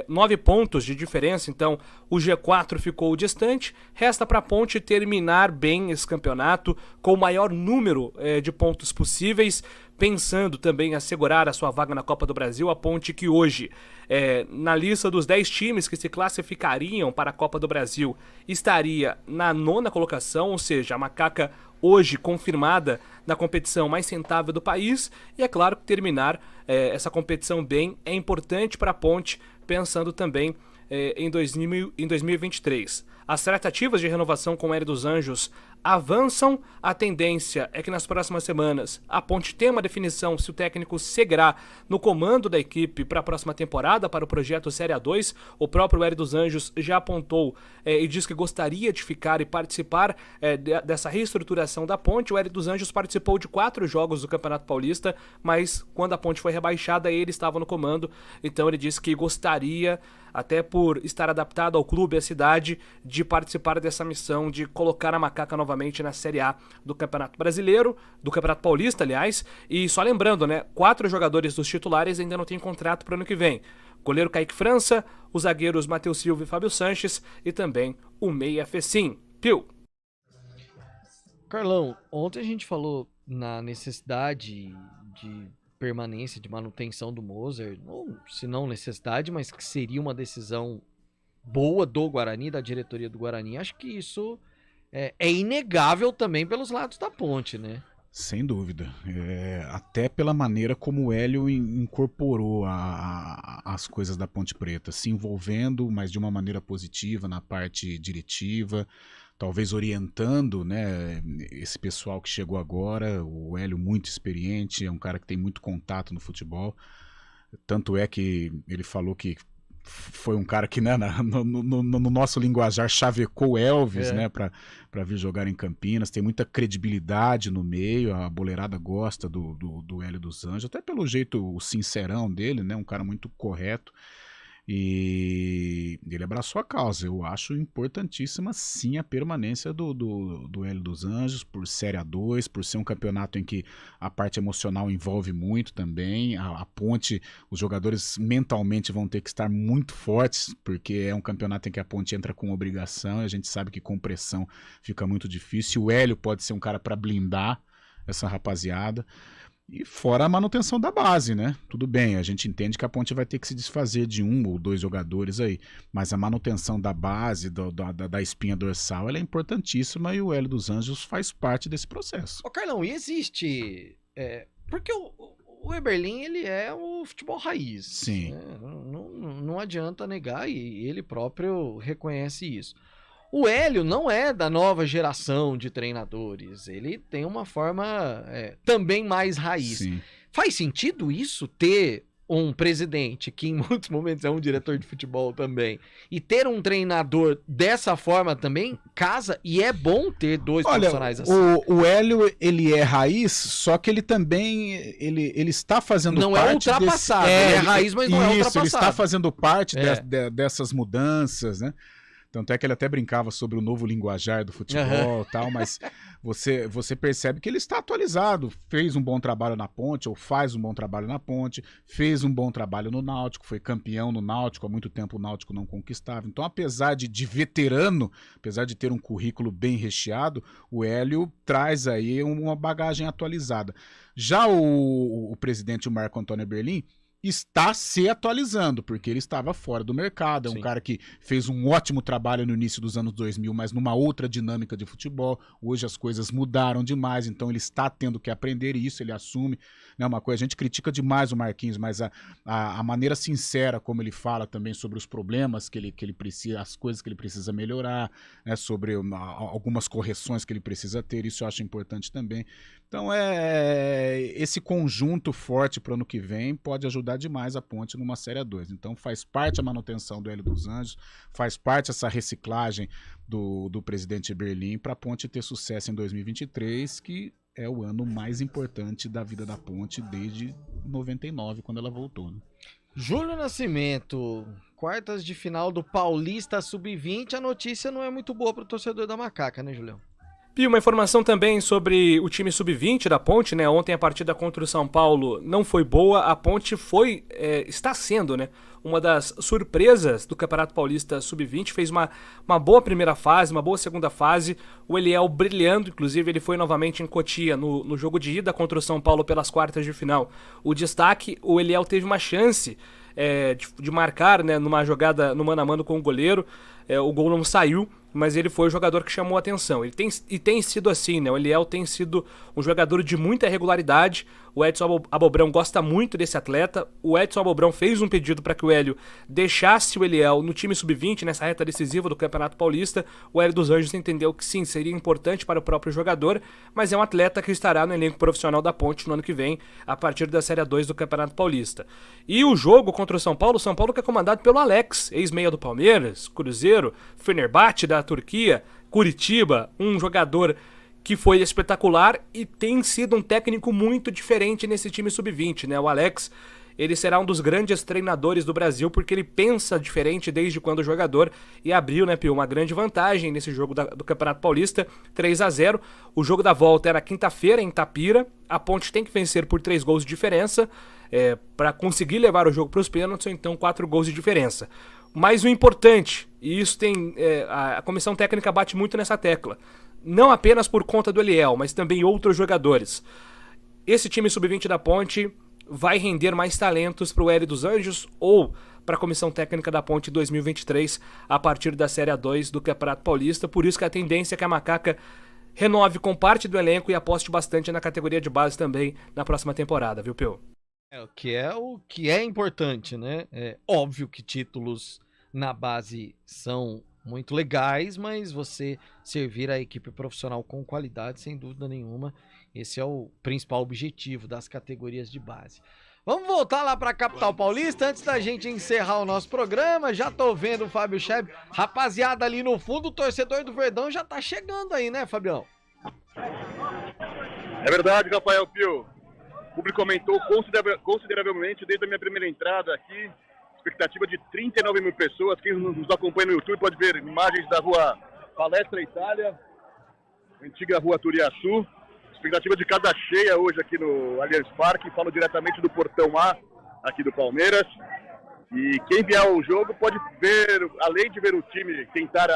9 pontos de diferença, então o G4 ficou distante. Resta para a Ponte terminar bem esse campeonato com o maior número de pontos possíveis, pensando também em assegurar a sua vaga na Copa do Brasil. A Ponte, que hoje, na lista dos 10 times que se classificariam para a Copa do Brasil, estaria na 9ª colocação, ou seja, a Macaca hoje confirmada na competição mais rentável do país, e é claro que terminar essa competição bem é importante para a Ponte, pensando também em 2023. As tratativas de renovação com o Hélio dos Anjos avançam. A tendência é que nas próximas semanas a Ponte tenha uma definição se o técnico seguirá no comando da equipe para a próxima temporada, para o projeto Série A2. O próprio Hélio dos Anjos já apontou e diz que gostaria de ficar e participar dessa reestruturação da Ponte. O Hélio dos Anjos participou de 4 jogos do Campeonato Paulista, mas quando a Ponte foi rebaixada ele estava no comando, então ele disse que gostaria, até por estar adaptado ao clube e à cidade, de participar dessa missão de colocar a Macaca novamente na Série A do Campeonato Brasileiro, do Campeonato Paulista, aliás. E só lembrando, 4 jogadores dos titulares ainda não têm contrato para o ano que vem. Goleiro Kaique França, os zagueiros Matheus Silva e Fábio Sanches e também o meia Fecim. Pio. Carlão, ontem a gente falou na necessidade de permanência, de manutenção do Moser, se não necessidade, mas que seria uma decisão boa do Guarani, da diretoria do Guarani. Acho que isso é inegável também pelos lados da Ponte, né? Sem dúvida. Até pela maneira como o Hélio incorporou as coisas da Ponte Preta, se envolvendo, mas de uma maneira positiva na parte diretiva, talvez orientando, né, esse pessoal que chegou agora. O Hélio muito experiente, é um cara que tem muito contato no futebol, tanto é que ele falou que foi um cara que, né, no nosso linguajar chavecou o Elvis, né, para vir jogar em Campinas. Tem muita credibilidade no meio, a boleirada gosta do Hélio dos Anjos, até pelo jeito, o sincerão dele, né, um cara muito correto. E ele abraçou a causa. Eu acho importantíssima sim a permanência do Hélio dos Anjos, por Série A2, por ser um campeonato em que a parte emocional envolve muito também. A Ponte, os jogadores mentalmente vão ter que estar muito fortes, porque é um campeonato em que a Ponte entra com obrigação, e a gente sabe que com pressão fica muito difícil. O Hélio pode ser um cara para blindar essa rapaziada. E fora a manutenção da base, né? Tudo bem, a gente entende que a Ponte vai ter que se desfazer de 1 ou 2 jogadores aí, mas a manutenção da base, da espinha dorsal, ela é importantíssima, e o Hélio dos Anjos faz parte desse processo. Ô Carlão, e existe... porque o Eberlin, ele é o futebol raiz. Sim. Né? Não adianta negar, e ele próprio reconhece isso. O Hélio não é da nova geração de treinadores. Ele tem uma forma também mais raiz. Sim. Faz sentido isso, ter um presidente que em muitos momentos é um diretor de futebol também, e ter um treinador dessa forma também casa, e é bom ter 2 profissionais assim. O Hélio, ele é raiz, só que ele também ele está fazendo não parte... Não é ultrapassado, ele é raiz, mas não é ultrapassado. Ele está fazendo parte dessas mudanças, né? Tanto é que ele até brincava sobre o novo linguajar do futebol e tal, mas você percebe que ele está atualizado. Fez um bom trabalho na Ponte, ou faz um bom trabalho na Ponte, fez um bom trabalho no Náutico, foi campeão no Náutico, há muito tempo o Náutico não conquistava. Então, apesar de veterano, apesar de ter um currículo bem recheado, o Hélio traz aí uma bagagem atualizada. Já o presidente, o Marco Antônio Eberlin, está se atualizando, porque ele estava fora do mercado, é um cara que fez um ótimo trabalho no início dos anos 2000, mas numa outra dinâmica de futebol. Hoje as coisas mudaram demais, então ele está tendo que aprender, e isso ele assume, né? Uma coisa, a gente critica demais o Marquinhos, mas a maneira sincera como ele fala também sobre os problemas que ele precisa, as coisas que ele precisa melhorar, né? Sobre algumas correções que ele precisa ter, isso eu acho importante também. Então esse conjunto forte para o ano que vem pode ajudar demais a Ponte numa Série A2. Então faz parte a manutenção do Hélio dos Anjos, faz parte essa reciclagem do presidente Eberlin para a Ponte ter sucesso em 2023, que é o ano mais importante da vida da Ponte desde 99, quando ela voltou, né? Júlio Nascimento, quartas de final do Paulista Sub-20, a notícia não é muito boa para o torcedor da Macaca, né, Julião? E uma informação também sobre o time Sub-20 da Ponte, né? Ontem a partida contra o São Paulo não foi boa. A Ponte está sendo, né, uma das surpresas do Campeonato Paulista Sub-20. Fez uma boa primeira fase, uma boa segunda fase. O Eliel brilhando, inclusive ele foi novamente em Cotia no jogo de ida contra o São Paulo pelas quartas de final. O destaque, o Eliel teve uma chance de marcar, né, numa jogada no mano a mano com o goleiro. O gol não saiu, mas ele foi o jogador que chamou a atenção. Ele tem sido assim, né? O Eliel tem sido um jogador de muita regularidade. O Edson Abobrão gosta muito desse atleta. O Edson Abobrão fez um pedido para que o Hélio deixasse o Eliel no time sub-20, nessa reta decisiva do Campeonato Paulista. O Hélio dos Anjos entendeu que sim, seria importante para o próprio jogador, mas é um atleta que estará no elenco profissional da Ponte no ano que vem, a partir da Série 2 do Campeonato Paulista. E o jogo contra o São Paulo que é comandado pelo Alex, ex-meia do Palmeiras, Cruzeiro, Fenerbahçe da Turquia, Curitiba, um jogador que foi espetacular e tem sido um técnico muito diferente nesse time sub-20, né? O Alex, ele será um dos grandes treinadores do Brasil porque ele pensa diferente desde quando jogador e abriu, né, Pio, uma grande vantagem nesse jogo do Campeonato Paulista, 3-0. O jogo da volta era quinta-feira em Itapira. A Ponte tem que vencer por 3 gols de diferença para conseguir levar o jogo para os pênaltis, ou então 4 gols de diferença. Mas o importante, e isso a comissão técnica bate muito nessa tecla, não apenas por conta do Eliel, mas também outros jogadores. Esse time sub-20 da Ponte vai render mais talentos para o Hélio dos Anjos ou para a comissão técnica da Ponte 2023 a partir da Série 2 do Campeonato Paulista. Por isso que a tendência é que a Macaca renove com parte do elenco e aposte bastante na categoria de base também na próxima temporada, viu, Peu? O que é importante, né? É óbvio que títulos na base são muito legais, mas você servir a equipe profissional com qualidade, sem dúvida nenhuma, esse é o principal objetivo das categorias de base. Vamos voltar lá para a capital paulista antes da gente encerrar o nosso programa. Já tô vendo o Fábio Scheib. Rapaziada, ali no fundo, o torcedor do Verdão já tá chegando aí, né, Fabião? É verdade, Rafael Pio. O público aumentou consideravelmente desde a minha primeira entrada aqui. Expectativa de 39 mil pessoas. Quem nos acompanha no YouTube pode ver imagens da rua Palestra Itália, antiga rua Turiaçu. Expectativa de casa cheia hoje aqui no Allianz Parque. Falo diretamente do Portão A, aqui do Palmeiras. E quem vier ao jogo pode ver, além de ver o time tentar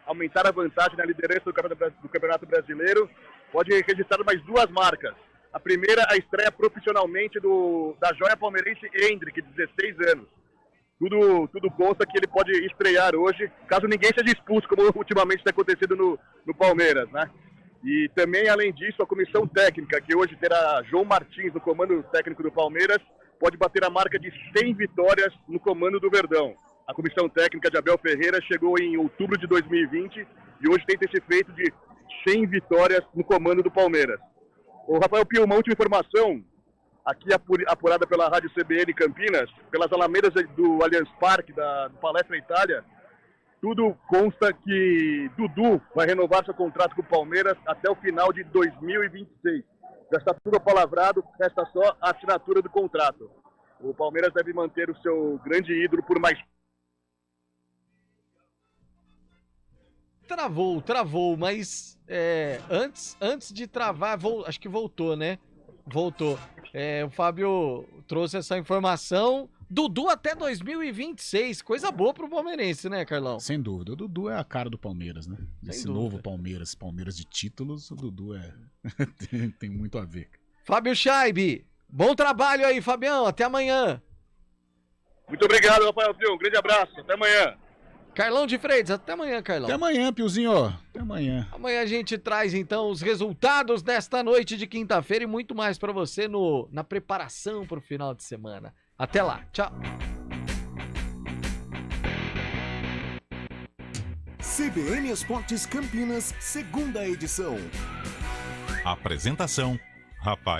aumentar a vantagem na liderança do Campeonato Brasileiro, pode registrar mais 2 marcas. A primeira, a estreia profissionalmente da joia palmeirense Hendrick, de 16 anos. Tudo consta que ele pode estrear hoje, caso ninguém seja expulso, como ultimamente tem acontecido no Palmeiras, né? E também, além disso, a comissão técnica, que hoje terá João Martins no comando técnico do Palmeiras, pode bater a marca de 100 vitórias no comando do Verdão. A comissão técnica de Abel Ferreira chegou em outubro de 2020 e hoje tem esse feito de 100 vitórias no comando do Palmeiras. O Rafael Pio, uma última informação, aqui apurada pela Rádio CBN Campinas, pelas alamedas do Allianz Parque, do Palestra Itália, tudo consta que Dudu vai renovar seu contrato com o Palmeiras até o final de 2026. Já está tudo apalavrado, resta só a assinatura do contrato. O Palmeiras deve manter o seu grande ídolo por mais... Travou, mas antes de travar, acho que voltou, né? Voltou. O Fábio trouxe essa informação. Dudu até 2026, coisa boa pro palmeirense, né, Carlão? Sem dúvida, o Dudu é a cara do Palmeiras, né? Esse novo Palmeiras de títulos, o Dudu tem muito a ver. Fábio Scheib, bom trabalho aí, Fabião, até amanhã. Muito obrigado, Rafael Pio, um grande abraço, até amanhã. Carlão de Freitas, até amanhã, Carlão. Até amanhã, Piozinho, até amanhã. Amanhã a gente traz, então, os resultados desta noite de quinta-feira e muito mais pra você na preparação pro final de semana. Até lá, tchau. CBN Esportes Campinas, segunda edição. Apresentação: Rafael